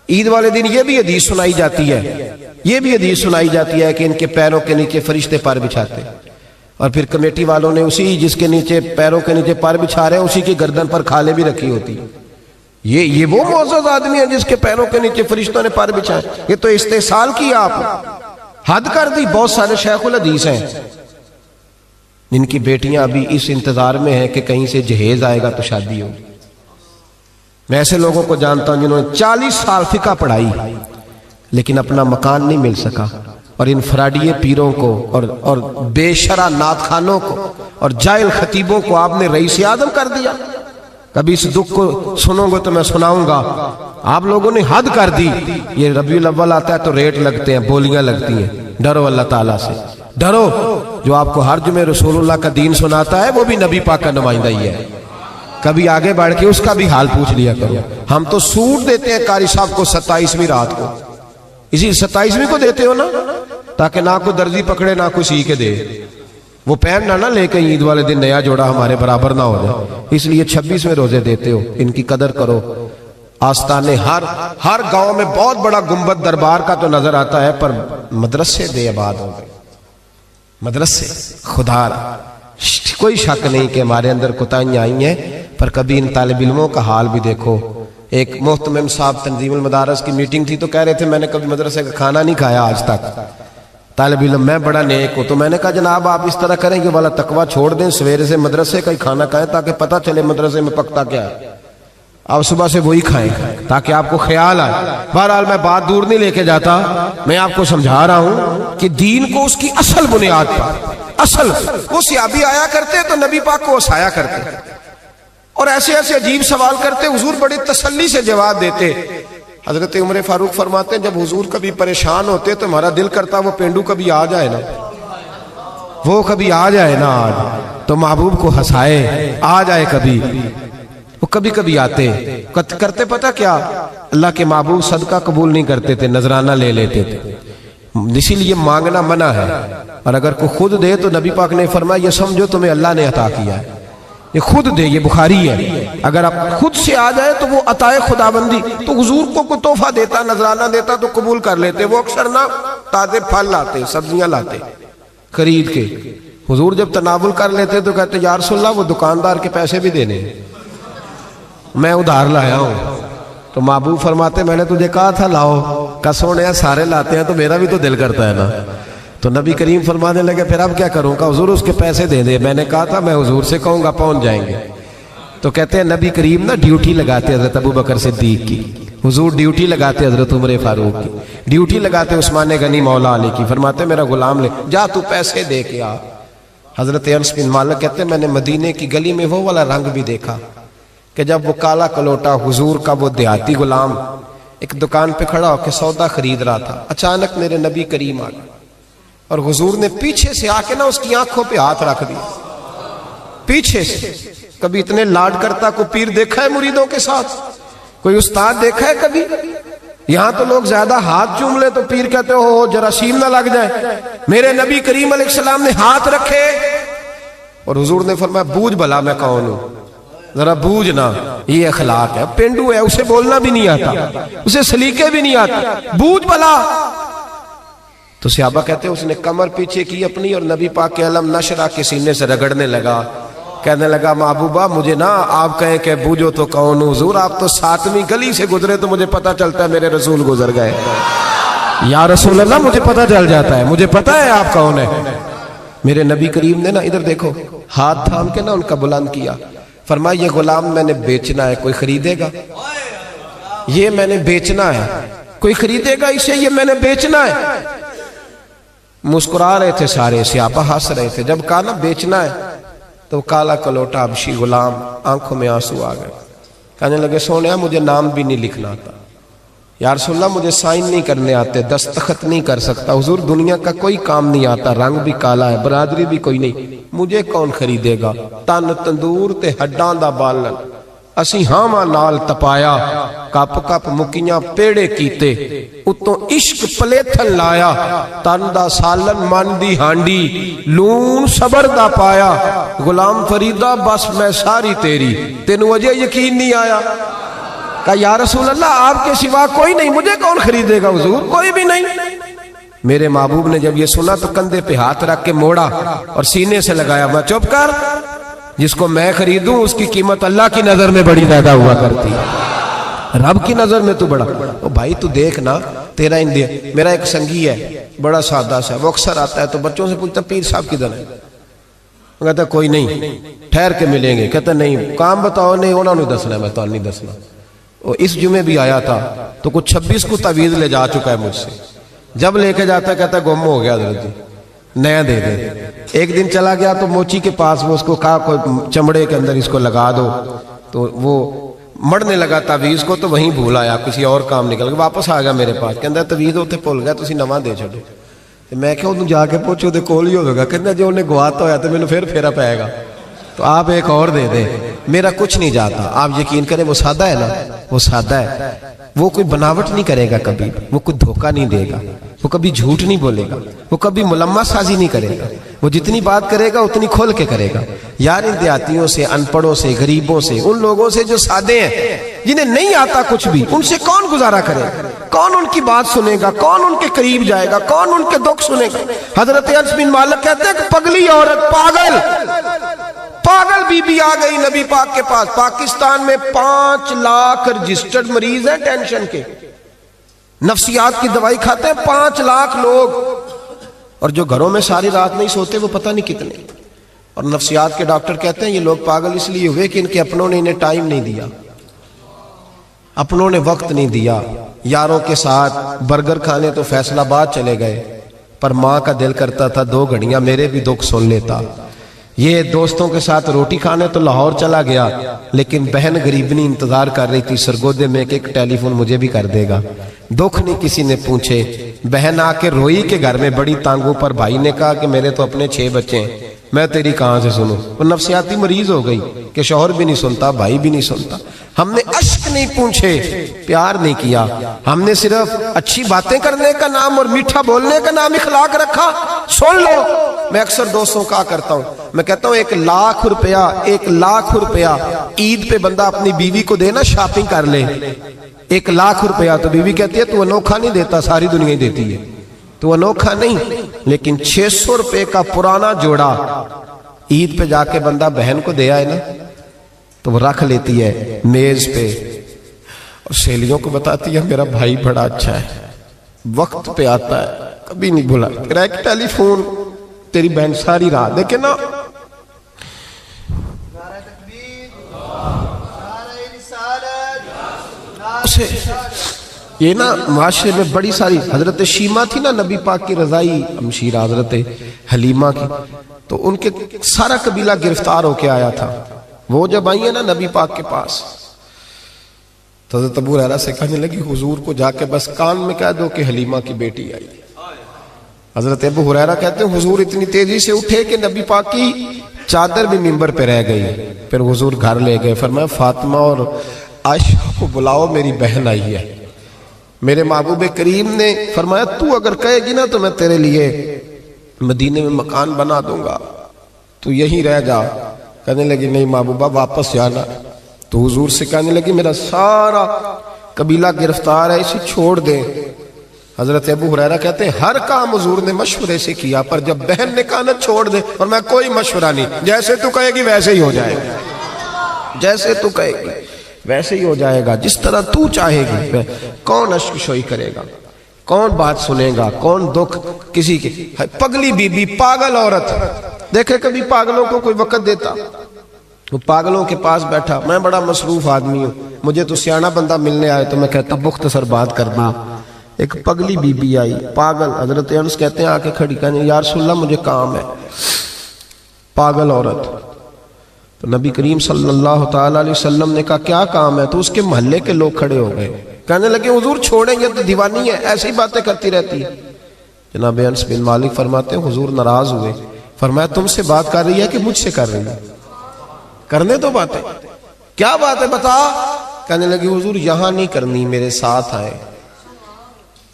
عید والے دن یہ بھی حدیث سنائی جاتی ہے، یہ بھی حدیث سنائی جاتی ہے کہ ان کے پیروں کے نیچے فرشتے پر بچھاتے، اور پھر کمیٹی والوں نے اسی جس کے نیچے پیروں کے نیچے پر بچھا رہے ہیں اسی کی گردن پر کھالیں بھی رکھی ہوتی۔ یہ وہ معزز آدمی ہے جس کے پیروں کے نیچے فرشتوں نے پر بچھائے؟ یہ تو استحصال کیا آپ نے، حد کر دی۔ بہت سارے شیخ الحدیث ہیں جن کی بیٹیاں ابھی اس انتظار میں ہیں کہ کہیں سے جہیز آئے گا تو شادی ہوگی۔ میں ایسے لوگوں کو جانتا ہوں جنہوں نے 40 سال فقہ پڑھائی لیکن اپنا مکان نہیں مل سکا، اور انفرادی پیروں کو اور بے شرع نعت خانوں کو اور جاہل خطیبوں کو آپ نے رئیس اعظم کر دیا۔ کبھی اس دکھ کو سنو گے تو میں سناؤں گا، آپ لوگوں نے حد کر دی۔ یہ ربیع الاول آتا ہے تو ریٹ لگتے ہیں، بولیاں لگتی ہیں۔ ڈرو اللہ تعالیٰ سے، ڈرو۔ جو آپ کو ہر جمعے رسول اللہ کا دین سناتا ہے وہ بھی نبی پاک کا نمائندہ ہی ہے، کبھی آگے بڑھ کے اس کا بھی حال پوچھ لیا کرو۔ ہم تو سوٹ دیتے ہیں قاری صاحب کو 27ویں رات کو، اسی 27ویں کو دیتے ہو نا، تاکہ نہ کوئی درزی پکڑے نہ کوئی سی کے دے، وہ پہننا نہ لے کے عید والے دن نیا جوڑا ہمارے برابر نہ ہو جائے، اس لیے 26ویں روزے دیتے ہو۔ ان کی قدر کرو۔ آستانے ہر گاؤں میں بہت بڑا گنبد دربار کا تو نظر آتا ہے، پر مدرسے بے آباد ہو گئے، مدرسے خدا کوئی شک نہیں کہ ہمارے اندر کوتاہیاں آئی ہیں، پر کبھی ان طالب علموں کا حال بھی دیکھو۔ ایک محتمم صاحب تنظیم المدارس کی میٹنگ تھی تو کہہ رہے تھے میں نے کبھی مدرسے کا کھانا نہیں کھایا آج تک، طالب علم میں بڑا نیک ہوں۔ تو میں نے کہا جناب آپ اس طرح کریں کہ والا تقویٰ چھوڑ دیں، سویرے سے مدرسے کا ہی کھانا کھائیں تاکہ پتہ چلے مدرسے میں پکتا کیا ہے، آپ صبح سے وہی کھائیں تاکہ آپ کو خیال آئے۔ بہرحال میں بات دور نہیں لے کے جاتا، میں آپ کو سمجھا رہا ہوں کہ دین کو اس کی اصل بنیاد پر، اصل وہ صحابی آیا کرتے تو نبی پاک کو ہنسایا کرتے اور ایسے ایسے عجیب سوال کرتے، حضور بڑی تسلی سے جواب دیتے۔ حضرت عمر فاروق فرماتے ہیں جب حضور کبھی پریشان ہوتے تو ہمارا دل کرتا وہ پینڈو کبھی آ جائے نا، وہ کبھی آ جائے نا آج تو محبوب کو ہنسائے، آ جائے کبھی۔ وہ کبھی کبھی آتے کرتے پتہ کیا، اللہ کے محبوب صدقہ قبول نہیں کرتے تھے، نذرانہ لے لیتے تھے، اسی لیے مانگنا منع ہے، اور اگر کوئی خود دے تو نبی پاک نے فرمایا یہ سمجھو تمہیں اللہ نے عطا کیا ہے، یہ خود دے، یہ بخاری ہے، اگر آپ خود سے آ جائے تو وہ عطائے خداوندی۔ تو حضور کو کوئی تحفہ دیتا، نذرانہ دیتا تو قبول کر لیتے، وہ اکثر نہ تازے پھل لاتے، سبزیاں لاتے خرید کے، حضور جب تناول کر لیتے تو کہتے یا رسول اللہ وہ دکاندار کے پیسے بھی دینے، میں ادھار لایا ہوں۔ تو محبوب فرماتے میں نے تجھے کہا تھا لاؤ، کہ سونے سارے لاتے ہیں تو میرا بھی تو دل کرتا ہے نا۔ تو نبی کریم فرمانے لگے پھر اب کیا کروں گا، حضور اس کے پیسے دے دے، میں نے کہا تھا میں حضور سے کہوں گا پہنچ جائیں گے۔ تو کہتے ہیں نبی کریم نا ڈیوٹی لگاتے حضرت ابو بکر صدیق کی، حضور ڈیوٹی لگاتے حضرت عمر فاروق کی، ڈیوٹی لگاتے عثمان غنی مولا علی کی، فرماتے میرا غلام لے جا تو پیسے دے کے آ۔ حضرت انس بن مالک کہتے ہیں میں نے مدینے کی گلی میں وہ والا رنگ بھی دیکھا کہ جب وہ کالا کلوٹا حضور کا وہ دیہاتی غلام ایک دکان پہ کھڑا ہو کے سودا خرید رہا تھا، اچانک میرے نبی کریم آ گئے اور حضور نے پیچھے سے آ کے نا اس کی آنکھوں پہ ہاتھ رکھ دیا، پیچھے سے۔ کبھی اتنے لاڈ کرتا کوئی پیر دیکھا ہے مریدوں کے ساتھ، کوئی استاد دیکھا ہے کبھی؟ یہاں تو لوگ زیادہ ہاتھ چوم لے تو پیر کہتے ہو جراثیم نہ لگ جائے، میرے نبی کریم علیہ السلام نے ہاتھ رکھے اور حضور نے فرمایا بوجھ بھلا میں کون ہوں، ذرا بوجھنا یہ اخلاق ہے. پینڈو ہے اسے بولنا بھی نہیں آتا, اسے سلیقے بھی نہیں آتے, بوجھ بلا. تو صحابہ کہتے ہیں اس نے کمر پیچھے کی اپنی اور نبی پاک کے علم نشرہ کے سینے سے رگڑنے لگا, کہنے لگا محبوبہ مجھے نا آپ کہیں کہ بوجھو تو کون ہوں, حضور آپ تو 7ویں گلی سے گزرے تو مجھے پتا چلتا ہے میرے رسول گزر گئے. یا رسول اللہ مجھے پتا چل جاتا ہے, مجھے پتا ہے آپ کون ہے. میرے نبی کریم نے نا ادھر دیکھو ہاتھ تھام کے نا ان کا بلند کیا, فرمایا یہ غلام میں نے بیچنا ہے, کوئی خریدے گا؟ یہ میں نے بیچنا ہے, کوئی خریدے گا اسے؟ یہ میں نے بیچنا ہے. مسکرا رہے تھے سارے, صحابہ ہنس رہے تھے. جب کہا نا بیچنا ہے تو کالا کلوٹا حبشی غلام آنکھوں میں آنسو آ گئے, کہنے لگے سونے مجھے نام بھی نہیں لکھنا آتا, یا رسول اللہ مجھے سائن نہیں کرنے آتے, دستخط نہیں کر سکتا, حضور دنیا کا کوئی کام نہیں آتا, رنگ بھی کالا ہے, برادری بھی کوئی نہیں, مجھے کون خریدے گا؟ تن تندور تے ہڈاں دا بالن اسی ہاواں نال تپایا, کپ کپ مکیاں پیڑے کیتے, اتوں عشق پلیتھن لایا, تن دا سالن من دی ہانڈی لون صبر دا پایا, غلام فریدہ بس میں ساری تیری, تینوں اجے یقین نہیں آیا؟ کہا یا رسول اللہ آپ کے سوا کوئی نہیں, مجھے کون خریدے گا حضور؟ کوئی بھی نہیں. میرے محبوب نے جب یہ سنا تو کندھے پہ ہاتھ رکھ کے موڑا اور سینے سے لگایا, میں چپ کر, جس کو میں خریدوں اس کی قیمت اللہ کی نظر میں بڑی زیادہ ہوا کرتی ہے, رب کی نظر میں تو بڑا. او بھائی تو دیکھ نا تیرا اندیا. میرا ایک سنگی ہے بڑا سادہ سا, وہ اکثر آتا ہے تو بچوں سے پوچھتا پیر صاحب کدھر ہے؟ وہ کہتا کوئی نہیں, ٹھہر کے ملیں گے. کہتا نہیں کام بتاؤ, نہیں انہوں نے دسنا ہے, میں تو نہیں دسنا. وہ اس جمعے بھی آیا تھا تو کچھ 26 کو تعویذ لے جا چکا ہے مجھ سے, جب لے کے جاتا ہے کہتا ہے گم ہو گیا حضرت جی, نیا دے دے. ایک دن چلا گیا تو موچی کے پاس, وہ اس کو کہا کوئی چمڑے کے اندر اس کو لگا دو, تو وہ مڑنے لگا تعویذ کو, تو وہیں بھول آیا, کسی اور کام نکل گیا, واپس آ گیا میرے پاس, کہتا تعویذ ہوتے بھول گیا, تسی نواں دے چھڈو. میں کہ انہوں جا کے پوچھو دے کول ہی ہوگا, کہتا جو انہیں گواتا ہویا تو میں نے پھر پھیرا پائے گا, تو آپ ایک اور دے دیں, میرا کچھ نہیں جاتا. آپ یقین کریں وہ سادہ ہے نا, وہ سادہ ہے, وہ کوئی بناوٹ نہیں کرے گا کبھی, وہ کوئی دھوکہ نہیں دے گا, وہ کبھی جھوٹ نہیں بولے گا, وہ کبھی ملمہ سازی نہیں کرے گا, وہ جتنی بات کرے گا اتنی کھول کے کرے گا. یار ان دیہاتیوں سے, ان پڑھوں سے, غریبوں سے, ان لوگوں سے جو سادے ہیں, جنہیں نہیں آتا کچھ بھی, ان سے کون گزارا کرے گا؟ کون ان کی بات سنے گا؟ کون ان کے قریب جائے گا؟ کون ان کے دکھ سنے گا؟ حضرت انس بن مالک کہتے ہیں کہ پگلی عورت, پاگل بی بی آ گئی نبی پاک کے پاس. پاکستان میں 5 لاکھ رجسٹرڈ مریض ہیں ٹینشن کے, نفسیات کی دوائی کھاتے ہیں 5 لاکھ لوگ, اور جو گھروں میں ساری رات نہیں سوتے وہ پتہ نہیں کتنے. اور نفسیات کے ڈاکٹر کہتے ہیں یہ لوگ پاگل اس لیے ہوئے کہ ان کے اپنوں نے انہیں ٹائم نہیں دیا, اپنوں نے وقت نہیں دیا. یاروں کے ساتھ برگر کھانے تو فیصل آباد چلے گئے, پر ماں کا دل کرتا تھا 2 گھڑیاں میرے بھی دکھ سن لیتا. یہ دوستوں کے ساتھ روٹی کھانے تو لاہور چلا گیا, لیکن بہن غریبنی انتظار کر رہی تھی سرگودے میں کہ ایک ٹیلی فون مجھے بھی کر دے گا. دکھ نہیں کسی نے پوچھے, بہن آ کے روئی کے گھر میں بڑی تانگوں پر. بھائی نے کہا کہ میرے تو اپنے 6 بچے ہیں, میں تیری کہاں سے سنوں؟ وہ نفسیاتی مریض ہو گئی کہ شوہر بھی نہیں سنتا, بھائی بھی نہیں سنتا. ہم نے اشک نہیں پوچھے, پیار نہیں کیا, ہم نے صرف اچھی باتیں کرنے کا نام اور میٹھا بولنے کا نام اخلاق رکھا. سن لو, میں اکثر دوستوں کا کرتا ہوں, میں کہتا ہوں 1 لاکھ روپیہ عید پہ بندہ اپنی بیوی کو دینا, شاپنگ کر لے. 1 لاکھ روپیہ, تو بیوی کہتی ہے تو انوکھا نہیں دیتا, ساری دنیا ہی دیتی ہے, تو انوکھا نہیں. لیکن 600 روپے کا پرانا جوڑا عید پہ جا کے بندہ بہن کو دے آئے نا, تو وہ رکھ لیتی ہے میز پہ, اور سہیلیوں کو بتاتی ہے میرا بھائی بڑا اچھا ہے, وقت پہ آتا ہے, کبھی نہیں بھولا. تیرا ایک ٹیلی فون تیری بہن ساری رات دیکھے نا. یہ نا معاشرے میں بڑی ساری, حضرت شیمہ تھی نا نبی پاک کی رضائی ہمشیرہ, حضرت حلیمہ کی, تو ان کے سارا قبیلہ گرفتار ہو کے آیا تھا. وہ جب آئی ہیں نا نبی پاک کے پاس, تو حضرت ابو ہریرہ سے کہنے لگی حضور کو جا کے بس کان میں کہہ دو کہ حلیمہ کی بیٹی آئی. حضرت ابو ہریرہ کہتے ہیں حضور اتنی تیزی سے اٹھے کہ نبی پاک کی چادر بھی منبر پہ رہ گئی. پھر حضور گھر لے گئے, فرمایا فاطمہ اور عائشہ کو بلاؤ, میری بہن آئی ہے. میرے محبوب کریم نے فرمایا تو اگر کہے گی نا تو میں تیرے لیے مدینے میں مکان بنا دوں گا, تو یہیں رہ جا. کہنے لگی نہیں محبوبہ واپس جانا. تو حضور سے کہنے لگی میرا سارا قبیلہ گرفتار ہے، اسے چھوڑ دیں. حضرت ابو ہریرہ کہتے ہیں ہر کام حضور نے مشورے سے کیا، پر جب بہن نے کہا نہ چھوڑ دے، اور میں کوئی مشورہ نہیں، جیسے تو کہے گی ویسے ہی ہو جائے گا، جیسے تو کہے گی ویسے ہی ہو جائے گا، جس طرح تو چاہے گی. کون اشک شوئی کرے گا، کون بات سنے گا، کون دکھ کسی کے. پگلی بی بی، پاگل عورت. دیکھے کبھی پاگلوں کو کوئی وقت دیتا؟ وہ پاگلوں کے پاس بیٹھا، میں بڑا مصروف آدمی ہوں، مجھے تو سیاںا بندہ ملنے آئے تو میں کہتا مختصر بات کرنا. ایک پگلی بی بی آئی، پاگل. حضرت انس کہتے ہیں آ کے کھڑی، کہنے یا رسول اللہ مجھے کام ہے. پاگل عورت. تو نبی کریم صلی اللہ تعالیٰ علیہ وسلم نے کہا کیا کام ہے؟ تو اس کے محلے کے لوگ کھڑے ہو گئے، کہنے لگے حضور چھوڑیں یہ تو دیوانی ہے، ایسی باتیں کرتی رہتی ہے. جناب انس بن مالک فرماتے ہیں حضور ناراض ہوئے، فرمایا تم سے بات کر رہی ہے کہ مجھ سے کر رہی ہے؟ کرنے دو باتیں. کیا بات ہے بتا؟ کہنے لگی حضور یہاں نہیں کرنی، میرے ساتھ آئے.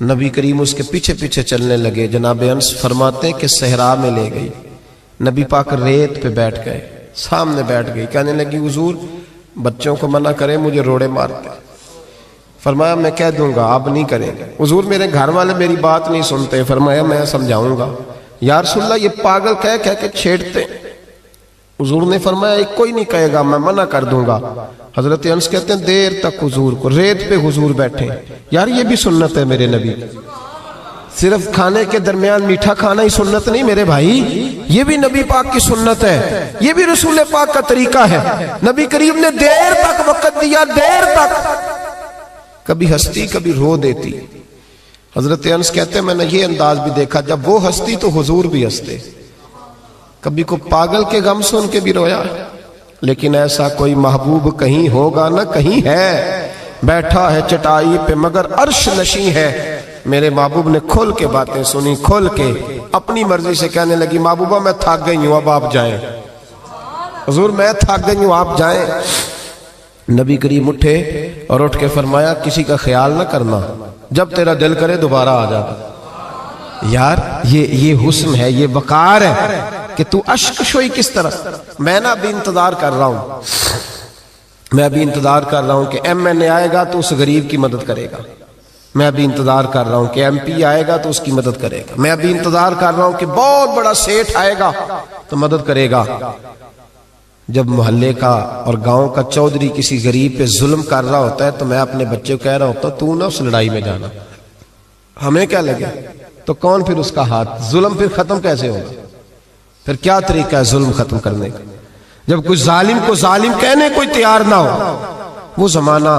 نبی کریم اس کے پیچھے پیچھے چلنے لگے. جناب انس فرماتے ہیں کہ صحرا میں لے گئی، نبی پاک ریت پہ بیٹھ گئے، سامنے بیٹھ گئی. کہنے لگی حضور بچوں کو منع کریں، مجھے روڑے مارتے. فرمایا میں کہہ دوں گا، آپ نہیں کریں گے. حضور میرے گھر والے میری بات نہیں سنتے. فرمایا میں سمجھاؤں گا. یا رسول اللہ یہ پاگل کہہ کے چھیڑتے. حضور نے فرمایا ایک کوئی نہیں کہے گا، میں منع کر دوں گا. حضرت انس کہتے ہیں دیر تک حضور کو ریت پہ حضور بیٹھے. یار یہ بھی سنت ہے میرے نبی، صرف کھانے کے درمیان میٹھا کھانا ہی سنت نہیں میرے بھائی، یہ بھی نبی پاک کی سنت ہے، یہ بھی رسول پاک کا طریقہ ہے. نبی کریم نے دیر تک وقت دیا، دیر تک. کبھی ہستی کبھی رو دیتی. حضرت انس کہتے ہیں میں نے یہ انداز بھی دیکھا، جب وہ ہستی تو حضور بھی ہستے. کبھی کو پاگل کے غم سن کے بھی رویا. لیکن ایسا کوئی محبوب کہیں ہوگا نہ کہیں ہے، بیٹھا ہے چٹائی پہ مگر عرش نشیں ہے. میرے محبوب نے کھل کے باتیں سنی، کھل کے اپنی مرضی سے. کہنے لگی محبوبہ میں تھک گئی ہوں، اب آپ جائیں. حضور میں تھک گئی ہوں، آپ جائیں. نبی کریم اٹھے اور اٹھ کے فرمایا کسی کا خیال نہ کرنا، جب تیرا دل کرے دوبارہ آ جا. یار یہ حسن ہے، یہ وقار ہے کہ تو اشک شوئی کس طرح. میں نہ ابھی انتظار کر رہا ہوں، میں ابھی انتظار کر رہا ہوں کہ ایم این اے آئے گا تو اس غریب کی مدد کرے گا. میں ابھی انتظار کر رہا ہوں کہ ایم پی آئے گا تو اس کی مدد کرے گا. میں ابھی انتظار کر رہا ہوں کہ بہت بڑا سیٹھ آئے گا تو مدد کرے گا. جب محلے کا اور گاؤں کا چودھری کسی غریب پہ ظلم کر رہا ہوتا ہے تو میں اپنے بچے کو کہہ رہا ہوتا ہوں تو نہ اس لڑائی میں جانا، ہمیں کیا لگے. تو کون پھر اس کا ہاتھ؟ ظلم پھر ختم کیسے ہوگا؟ پھر کیا طریقہ ہے ظلم ختم کرنے کا؟ جب کوئی ظالم کو ظالم کہنے کوئی تیار نہ ہو. وہ زمانہ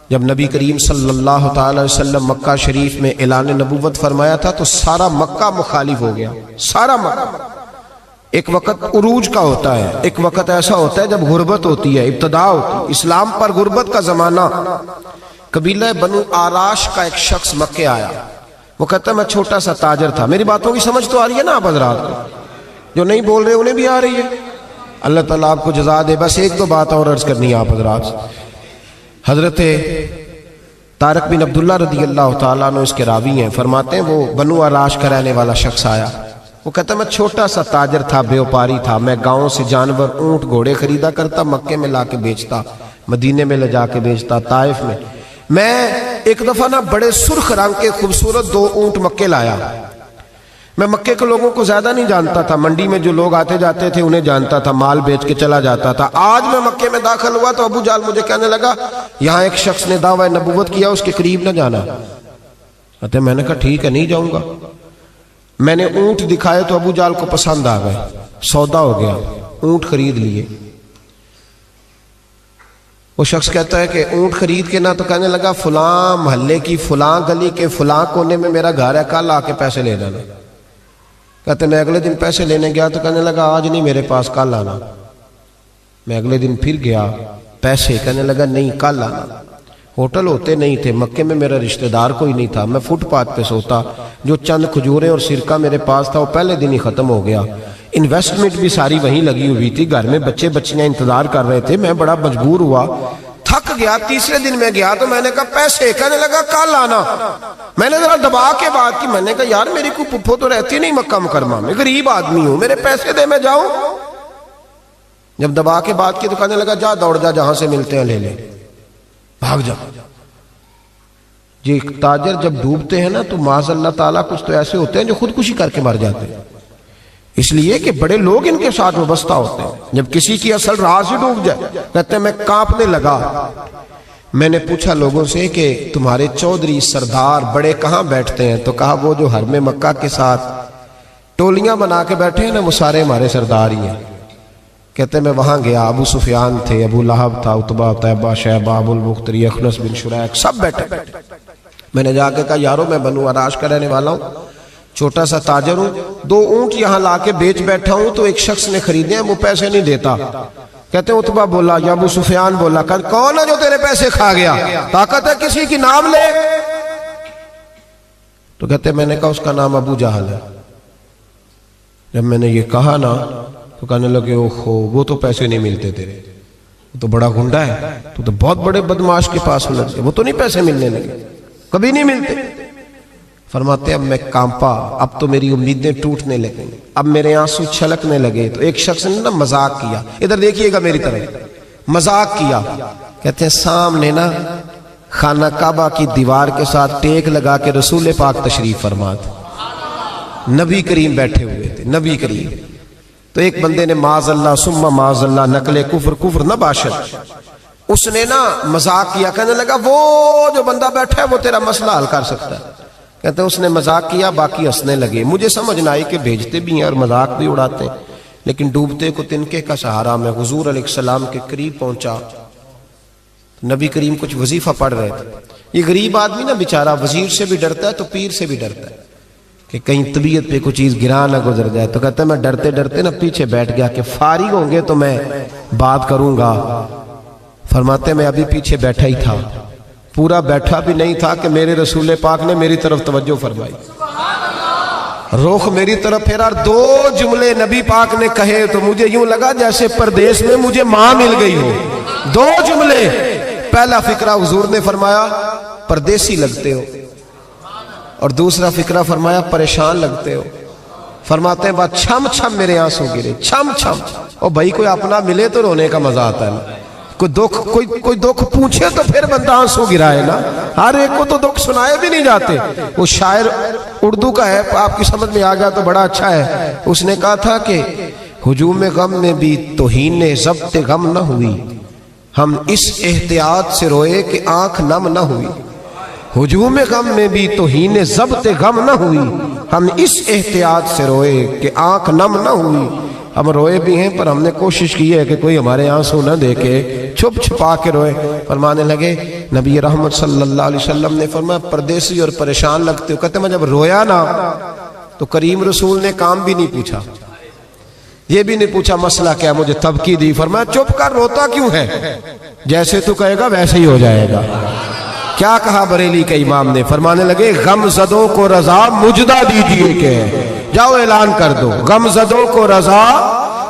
جب نبی کریم صلی اللہ تعالی وسلم مکہ شریف میں اعلان نبوت فرمایا تھا تو سارا مکہ مخالف ہو گیا، سارا مکہ. ایک وقت عروج کا ہوتا ہے، ایک وقت ایسا ہوتا ہے جب غربت ہوتی ہے، ابتدا ہوتی ہے. اسلام پر غربت کا زمانہ. قبیلہ بنو آراش کا ایک شخص مکے آیا. وہ کہتا ہے میں چھوٹا سا تاجر تھا. میری باتوں کی سمجھ تو آ رہی ہے نا آپ حضرات کو؟ جو نہیں بول رہے انہیں بھی آ رہی ہے. اللہ تعالیٰ آپ کو جزا دے. بس ایک دو بات اور عرض کرنی ہے آپ حضرات. حضرت طارق بن عبداللہ رضی اللہ تعالیٰ عنہ اس کے راوی ہیں، فرماتے ہیں وہ بنو آراش کا رہنے والا شخص آیا. وہ کہتا ہے میں چھوٹا سا تاجر تھا، بیوپاری تھا. میں گاؤں سے جانور اونٹ گھوڑے خریدا کرتا، مکے میں لا کے بیچتا، مدینے میں لے جا کے بیچتا، طائف میں. میں ایک دفعہ نا بڑے سرخ رنگ کے خوبصورت 2 اونٹ مکے لایا. میں مکے کے لوگوں کو زیادہ نہیں جانتا تھا، منڈی میں جو لوگ آتے جاتے تھے انہیں جانتا تھا، مال بیچ کے چلا جاتا تھا. آج میں مکے میں داخل ہوا تو ابو جال مجھے کہنے لگا یہاں ایک شخص نے دعویٰ نبوت کیا، اس کے قریب نہ جانا. میں نے کہا ٹھیک ہے نہیں جاؤں گا. میں نے اونٹ دکھائے تو ابو جال کو پسند آ گئے، سودا ہو گیا، اونٹ خرید لیے. وہ شخص کہتا ہے کہ اونٹ خرید کے نہ تو کہنے لگا فلاں محلے کی فلاں گلی کے فلاں کونے میں میرا گھر ہے، کل آ کے پیسے لے جانا. کہتے میں اگلے دن پیسے لینے گیا تو کہنے لگا آج نہیں میرے پاس، کل آنا. میں اگلے دن پھر گیا پیسے، کہنے لگا نہیں کل آنا. ہوٹل ہوتے نہیں تھے، مکے میں میرا رشتہ دار کوئی نہیں تھا، میں فٹ پاتھ پہ سوتا. جو چند کھجوریں اور سرکہ میرے پاس تھا وہ پہلے دن ہی ختم ہو گیا. انویسٹمنٹ بھی ساری وہیں لگی ہوئی تھی، گھر میں بچے بچیاں انتظار کر رہے تھے. میں بڑا مجبور ہوا، تھک گیا. تیسرے دن میں گیا تو میں نے کہا پیسے، کہنے لگا کل آنا. میں نے ذرا دبا کے بات کی. میں نے کہا یار میری کوئی پپھو تو رہتی نہیں مکہ مکرمہ میں، غریب آدمی ہوں، میرے پیسے دے میں جاؤں. جب دبا کے بات کی تو کہنے لگا جا دوڑ جا, جہاں سے ملتے ہیں لے لے, بھاگ جا. یہ تاجر جب ڈوبتے ہیں نا تو معاذ اللہ تعالیٰ کچھ تو ایسے ہوتے ہیں جو خودکشی کر کے مر جاتے ہیں, اس لیے کہ بڑے لوگ ان کے ساتھ وابستہ ہوتے ہیں. جب کسی کی اصل راز ہی ڈوب جائے, کہتے ہیں میں کانپنے لگا. میں نے پوچھا لوگوں سے کہ تمہارے چودھری سردار بڑے کہاں بیٹھتے ہیں, تو کہا وہ جو حرم مکہ کے ساتھ ٹولیاں بنا کے بیٹھے ہیں نا, وہ سارے ہمارے سردار ہی ہیں. کہتے ہیں میں وہاں گیا, ابو سفیان تھے, ابو لہب تھا, عتبہ, طیبہ, شیبہ, ابو المختری, اخنس بن شریک, سب بیٹھے. میں نے جا کے کہا یارو میں بنو عراش کا رہنے والا ہوں, چھوٹا سا تاجر ہوں, 2 اونٹ یہاں لا کے بیچ بیٹھا ہوں, تو ایک شخص نے خریدے ہیں, وہ پیسے نہیں دیتا. کہتے ہیں عتبہ بولا یا ابو سفیان بولا, کون ہے جو تیرے پیسے کھا گیا, طاقت ہے کسی کی نام لے. تو کہتے ہیں میں نے کہا اس کا نام ابو جہل ہے. جب میں نے یہ کہا نا تو کہنے لگے اوہو وہ تو پیسے نہیں ملتے تیرے, وہ تو بڑا گنڈا ہے, تو بہت بڑے بدماش کے پاس لگ گئے, وہ تو نہیں پیسے ملنے لگے, کبھی نہیں ملتے. فرماتے اب میں کانپا, اب تو میری امیدیں ٹوٹنے لگیں, اب میرے آنسو چھلکنے لگے. تو ایک شخص نے نا مذاق کیا, ادھر دیکھیے گا میری طرف, مذاق کیا. کہتے ہیں سامنے نا خانہ کعبہ کی دیوار کے ساتھ ٹیک لگا کے رسول پاک تشریف فرما تھے, نبی کریم بیٹھے ہوئے تھے, نبی کریم. تو ایک بندے نے معاذ اللہ ثم معاذ اللہ نقل کفر نہ باشد, اس نے نا مذاق کیا, کہنے لگا وہ جو بندہ بیٹھا ہے وہ تیرا مسئلہ حل کر سکتا ہے. کہتے ہیں اس نے مذاق کیا, باقی ہنسنے لگے. مجھے سمجھ نہ آئی کہ بھیجتے بھی ہیں اور مذاق بھی اڑاتے ہیں, لیکن ڈوبتے کو تنکے کا سہارا. میں حضور علیہ السلام کے قریب پہنچا, نبی کریم کچھ وظیفہ پڑھ رہے تھے. یہ غریب آدمی نا بیچارہ وزیر سے بھی ڈرتا ہے تو پیر سے بھی ڈرتا ہے کہ کہیں طبیعت پہ کوئی چیز گرا نہ گزر جائے. تو کہتا ہے میں ڈرتے ڈرتے نا پیچھے بیٹھ گیا کہ فارغ ہوں گے تو میں بات کروں گا. فرماتے میں ابھی پیچھے بیٹھا ہی تھا, پورا بیٹھا بھی نہیں تھا کہ میرے رسول پاک نے میری طرف توجہ فرمائی, رخ میری طرف پھیرا, 2 جملے نبی پاک نے کہے تو مجھے یوں لگا جیسے پردیس میں مجھے ماں مل گئی ہو. 2 جملے. پہلا فقرہ حضور نے فرمایا پردیسی لگتے ہو, اور دوسرا فقرہ فرمایا پریشان لگتے ہو. فرماتے ہیں بات چھم چھم میرے آنسو گرے, چھم چھم. اور بھائی کوئی اپنا ملے تو رونے کا مزہ آتا ہے نا, کوئی دکھ پوچھے تو پھر بندہ آنسو گرائے نا, ہر ایک کو تو دکھ سنائے بھی نہیں جاتے. وہ شاعر اردو کا ہے, آپ کی سمجھ میں آ گیا تو بڑا اچھا ہے. اس نے کہا تھا کہ ہجوم غم میں بھی توہین ضبط غم نہ ہوئی, ہم اس احتیاط سے روئے کہ آنکھ نم نہ ہوئی. ہجوم غم میں بھی توہین ضبط غم نہ ہوئی, ہم اس احتیاط سے روئے کہ آنکھ نم نہ ہوئی. ہم روئے بھی ہیں پر ہم نے کوشش کی ہے کہ کوئی ہمارے آنسو نہ دیکھے, چھپ چھپا کے روئے. فرمانے لگے نبی رحمت صلی اللہ علیہ وسلم نے فرمایا پردیسی اور پریشان لگتے ہو. کہتے میں جب رویا نا تو کریم رسول نے کام بھی نہیں پوچھا, یہ بھی نہیں پوچھا مسئلہ کیا, مجھے تبکی دی. فرمایا چپ کر, روتا کیوں ہے, جیسے تو کہے گا ویسے ہی ہو جائے گا. کیا کہا بریلی کے امام نے, فرمانے لگے غم زدوں کو رضا مجدہ دیجئے کہ جاؤ اعلان کر دو, غم زدوں کو رضا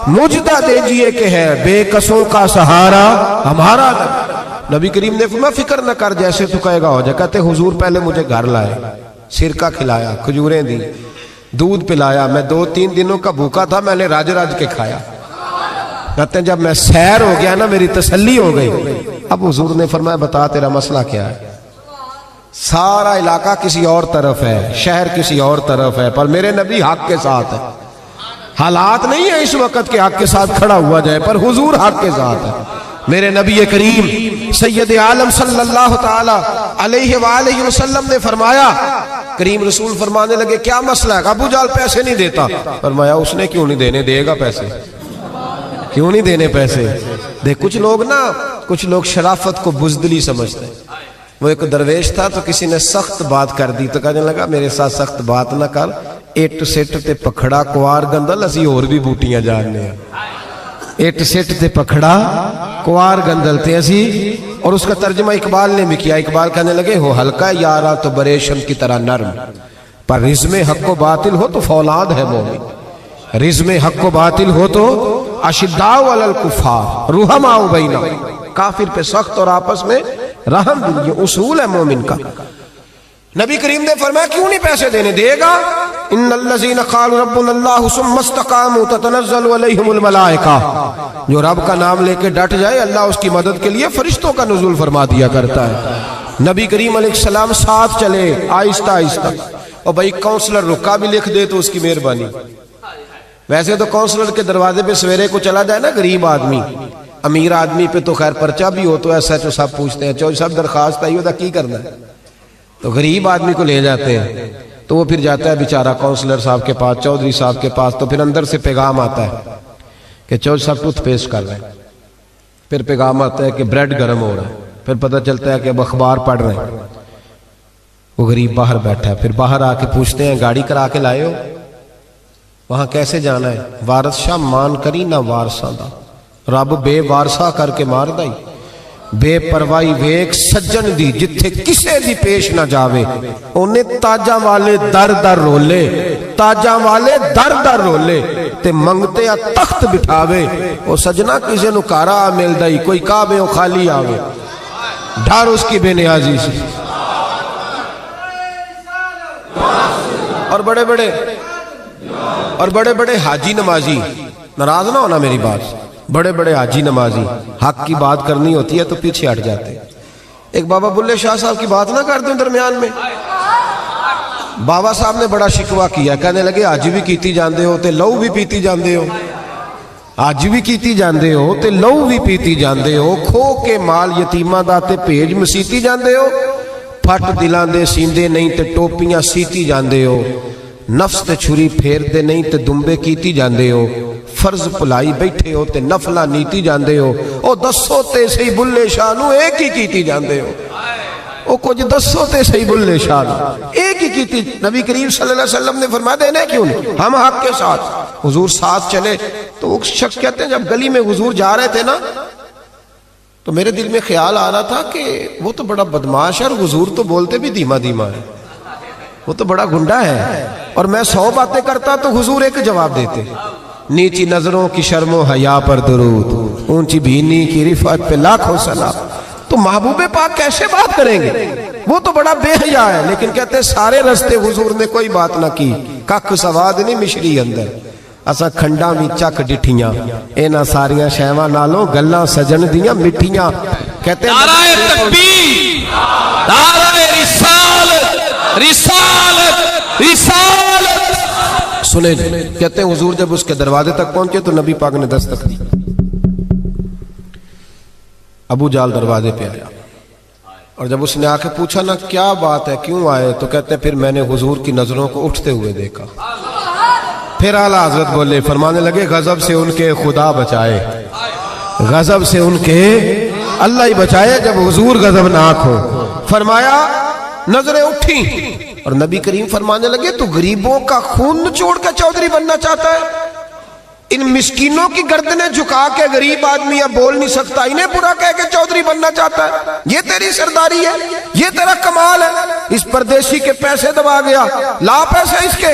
مجدہ دیجئے کہ ہے بے کسوں کا سہارا ہمارا. نبی کریم نے فرمایا فکر نہ کر, جیسے تو کہے گا ہو جائے. کہتے حضور پہلے مجھے گھر لائے, سرکہ کھلایا, کھجوریں دی, دودھ پلایا. میں 2-3 دنوں کا بھوکا تھا, میں نے راج کے کھایا. کہتے ہیں جب میں سیر ہو گیا نا میری تسلی ہو گئی. اب حضور نے فرمایا بتا تیرا مسئلہ کیا ہے. سارا علاقہ کسی اور طرف ہے, شہر کسی اور طرف ہے, پر میرے نبی حق کے ساتھ ہے. حالات نہیں ہے اس وقت کہ حق کے ساتھ کھڑا ہوا جائے, پر حضور حق کے ساتھ ہے. میرے نبی کریم سید عالم صلی اللہ تعالی علیہ وآلہ وسلم نے فرمایا, کریم رسول فرمانے لگے کیا مسئلہ ہے. ابو جہل پیسے نہیں دیتا. فرمایا اس نے کیوں نہیں دینے, دے گا پیسے, کیوں نہیں دینے پیسے. دیکھ کچھ لوگ شرافت کو بزدلی سمجھتے ہیں. وہ ایک درویش تھا تو کسی نے سخت بات کر دی, تو کہنے لگا میرے ساتھ سخت بات نہ کر, اٹ سٹ تے پکھڑا کوار گندل اسی اور بھی بوٹیاں جاننے ہیں. اٹ سٹ تے پکھڑا کوار گندل تے اسی. اور اس کا ترجمہ اقبال نے بھی کیا. اقبال کہنے لگے ہو ہلکا یارا تو بریشم کی طرح نرم, پر رزم حق و باطل ہو تو فولاد ہے مومن. رزم حق و باطل ہو تو اشداء علی الکفار رحماء بینہم, کافر پہ سخت اور آپس میں رحم دل. یہ اصول ہے مومن کا. نبی کریم نے فرمایا کیوں نہیں پیسے دینے, دے گا. ان الذین قالوا ربنا اللہ ثم استقاموا تتنزل علیہم الملائکہ، جو رب کا نام لے کے ڈٹ جائے اللہ اس کی مدد کے لیے فرشتوں کا نزول فرما دیا کرتا ہے۔ نبی کریم علیہ السلام ساتھ چلے آہستہ آہستہ، اور بھائی کونسلر رکا بھی لکھ دے تو اس کی مہربانی۔ ویسے تو کونسلر کے دروازے پہ سویرے کو چلا جائے نا غریب آدمی، امیر آدمی پہ تو خیر پرچہ بھی ہو تو ایسا جو سب پوچھتے ہیں چوہدری صاحب درخواست آئی ہوتا کی کرنا ہے، تو غریب آدمی کو لے جاتے ہیں تو وہ پھر جاتا ہے بیچارہ کونسلر صاحب کے پاس، چودھری صاحب کے پاس، تو پھر اندر سے پیغام آتا ہے کہ چودھری صاحب ٹوتھ پیسٹ کر رہے ہیں، پھر پیغام آتا ہے کہ بریڈ گرم ہو رہا ہے، پھر پتہ چلتا ہے کہ اب اخبار پڑھ رہے ہیں۔ وہ غریب باہر بیٹھا ہے، پھر باہر آ کے پوچھتے ہیں گاڑی کرا کے لائے ہو؟ وہاں کیسے جانا ہے؟ وارث شاہ مان کری نہ وارثاں دا، رب بے وارثا کر کے مار دائی، بے پروائی ویک سجن دی جتھے کسے دی پیش نہ جاوے، انہیں تاجاں والے در در رولے، تاجاں والے در در رولے تے منگتے آ تخت بٹھاوے، او سجنا کسے نو کارا مل دائی، کوئی کعبے او خالی آوے، ڈھار اس کی بے نیازی سے۔ اور بڑے بڑے حاجی نمازی، ناراض نہ ہونا میری بات، بڑے بڑے حاجی نمازی حق کی بات کرنی ہوتی ہے تو پیچھے ہٹ جاتے ہیں۔ ایک بابا بلے شاہ صاحب کی بات نہ کر دیں درمیان میں، بابا صاحب نے بڑا شکوہ کیا، کہنے لگے آج بھی کیتی جاندے ہو تے لو بھی پیتی جاندے ہو، آج بھی کیتی جاندے ہو تے لو بھی پیتی جاندے ہو، کھو کے مال یتیماں دا تے بھیج مسیتی جاندے ہو، پھٹ دلاں دے سیندے نہیں تے ٹوپیاں سیتی جاندے ہو، نفس تے چھری پھیر دے نہیں تے دمبے کیتی جاندے ہو، فرض پلائی بیٹھے ہو تے نفلہ نیتی جاندے ہو، او دسو تے سی بلے شاہ نو ایک ہی کیتی جاندے ہو، او کچھ دسو تے سی بلے شاہ نو ایک ہی کیتی۔ نبی کریم صلی اللہ علیہ وسلم نے فرمایا دینے کیوں نہیں، ہم حق کے ساتھ۔ حضور ساتھ چلے تو وہ شخص کہتے ہیں جب گلی میں حضور جا رہے تھے نا تو میرے دل میں خیال آ رہا تھا کہ وہ تو بڑا بدماش ہے اور حضور تو بولتے بھی دھیما دھیما ہے، وہ تو بڑا گنڈا ہے، اور میں 100 باتیں کرتا تو حضور ایک جواب دیتے، نیچی نظروں کی شرم و حیا پر درود، اونچی بینی کی رفعت پہ لاکھوں سلام۔ تو محبوب پاک کیسے بات کریں گے، وہ تو بڑا بے حیا ہے، لیکن کہتے سارے رستے حضور نے کوئی بات نہ کی، کک سواد نہیں مشری اندر، اسا کھنڈا بھی چک ڈٹھیاں، اینا ساریاں شہواں نالوں گلاں سجن دیاں مٹھیاں۔ کہتے نعرہ تکبیر، نعرہ رسالت، رسالت، رسالت۔ سنیں کہتے ہیں حضور جب اس کے دروازے تک پہنچے تو نبی پاک نے دستک دی، ابو جال دروازے پہ آیا، اور جب اس نے آ کے پوچھا نا کیا بات ہے کیوں آئے، تو کہتے ہیں پھر میں نے حضور کی نظروں کو اٹھتے ہوئے دیکھا، پھر اعلیٰ حضرت بولے، فرمانے لگے غضب سے ان کے خدا بچائے، غضب سے ان کے اللہ ہی بچائے جب حضور غضبناک ہو۔ فرمایا نظریں اٹھی اور نبی کریم فرمانے لگے تو غریبوں کا خون نچوڑ کے چودھری بننا چاہتا ہے، ان مسکینوں کی گردنیں جھکا کے غریب آدمی اب بول نہیں سکتا، انہیں برا کہہ کے چودھری بننا چاہتا ہے، یہ تیری سرداری ہے، یہ تیرا کمال ہے، اس پردیسی کے پیسے دبا گیا، لا پیسے اس کے۔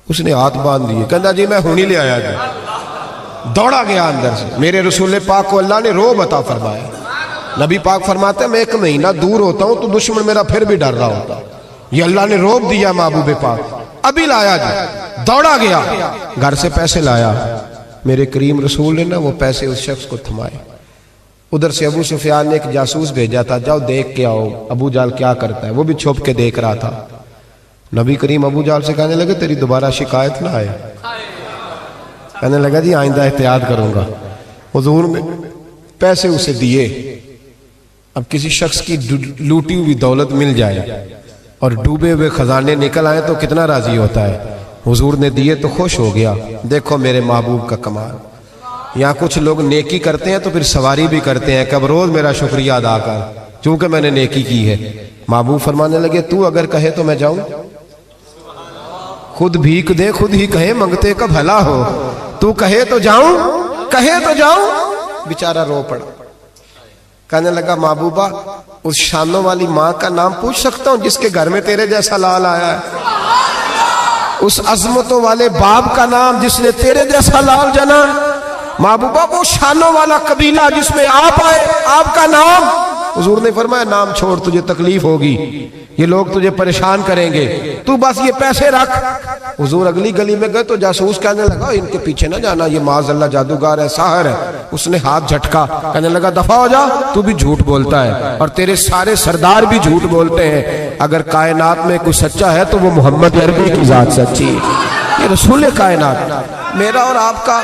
اس نے ہاتھ باندھ دیے، کہنا جی میں ہونی لے آیا جی، دوڑا گیا اندر سے۔ میرے رسول پاک کو اللہ نے روب عطا فرمایا، نبی پاک فرماتے ہیں میں 1 مہینہ دور ہوتا ہوں تو دشمن میرا پھر بھی ڈر رہا ہوتا، یہ اللہ نے روب دیا محبوب پاک، ابھی لایا جی، دوڑا گیا گھر سے پیسے لایا، میرے کریم رسول نے نا وہ پیسے اس شخص کو تھمائے۔ ادھر سے ابو سفیان نے ایک جاسوس بھیجا تھا، جاؤ دیکھ کے آؤ ابو جال کیا کرتا ہے، وہ بھی چھپ کے دیکھ رہا تھا۔ نبی کریم ابو جال سے کہنے لگے تیری دوبارہ شکایت نہ آئے، کہنے لگا جی آئندہ احتیاط کروں گا۔ حضور نے پیسے اسے دیے، اب کسی شخص کی لوٹی ہوئی دولت مل جائے اور ڈوبے ہوئے خزانے نکل آئے تو کتنا راضی ہوتا ہے، حضور نے دیے تو خوش ہو گیا۔ دیکھو میرے محبوب کا کمال، یہاں کچھ لوگ نیکی کرتے ہیں تو پھر سواری بھی کرتے ہیں کہ اب روز میرا شکریہ ادا کر چونکہ میں نے نیکی کی ہے۔ محبوب فرمانے لگے تو اگر کہے تو میں جاؤں، خود بھیک دے خود ہی کہے منگتے کا بھلا ہو، تو کہے تو جاؤں، کہے تو جاؤں۔ بیچارہ رو پڑا، کہنے لگا محبوبہ اس شانوں والی ماں کا نام پوچھ سکتا ہوں جس کے گھر میں تیرے جیسا لال آیا ہے، اس عظمتوں والے باپ کا نام جس نے تیرے جیسا لال جنا، محبوبہ وہ شانوں والا قبیلہ جس میں آپ آئے، آپ کا نام۔ حضور نے فرمایا نام چھوڑ تجھے تکلیف ہوگی، یہ لوگ تجھے پریشان کریں گے، تو بس یہ پیسے رکھ۔ حضور اگلی گلی میں گئے تو جاسوس کہنے لگا ان کے پیچھے نہ جانا، یہ معاذ اللہ جادوگر ہے، ساحر ہے۔ اس نے ہاتھ جھٹکا، کہنے لگا دفع ہو جا، تو بھی جھوٹ بولتا ہے اور تیرے سارے سردار بھی جھوٹ بولتے ہیں۔ اگر کائنات میں کوئی سچا ہے تو وہ محمد عربی کی ذات سچی ہے، یہ رسول کائنات۔ میرا اور آپ کا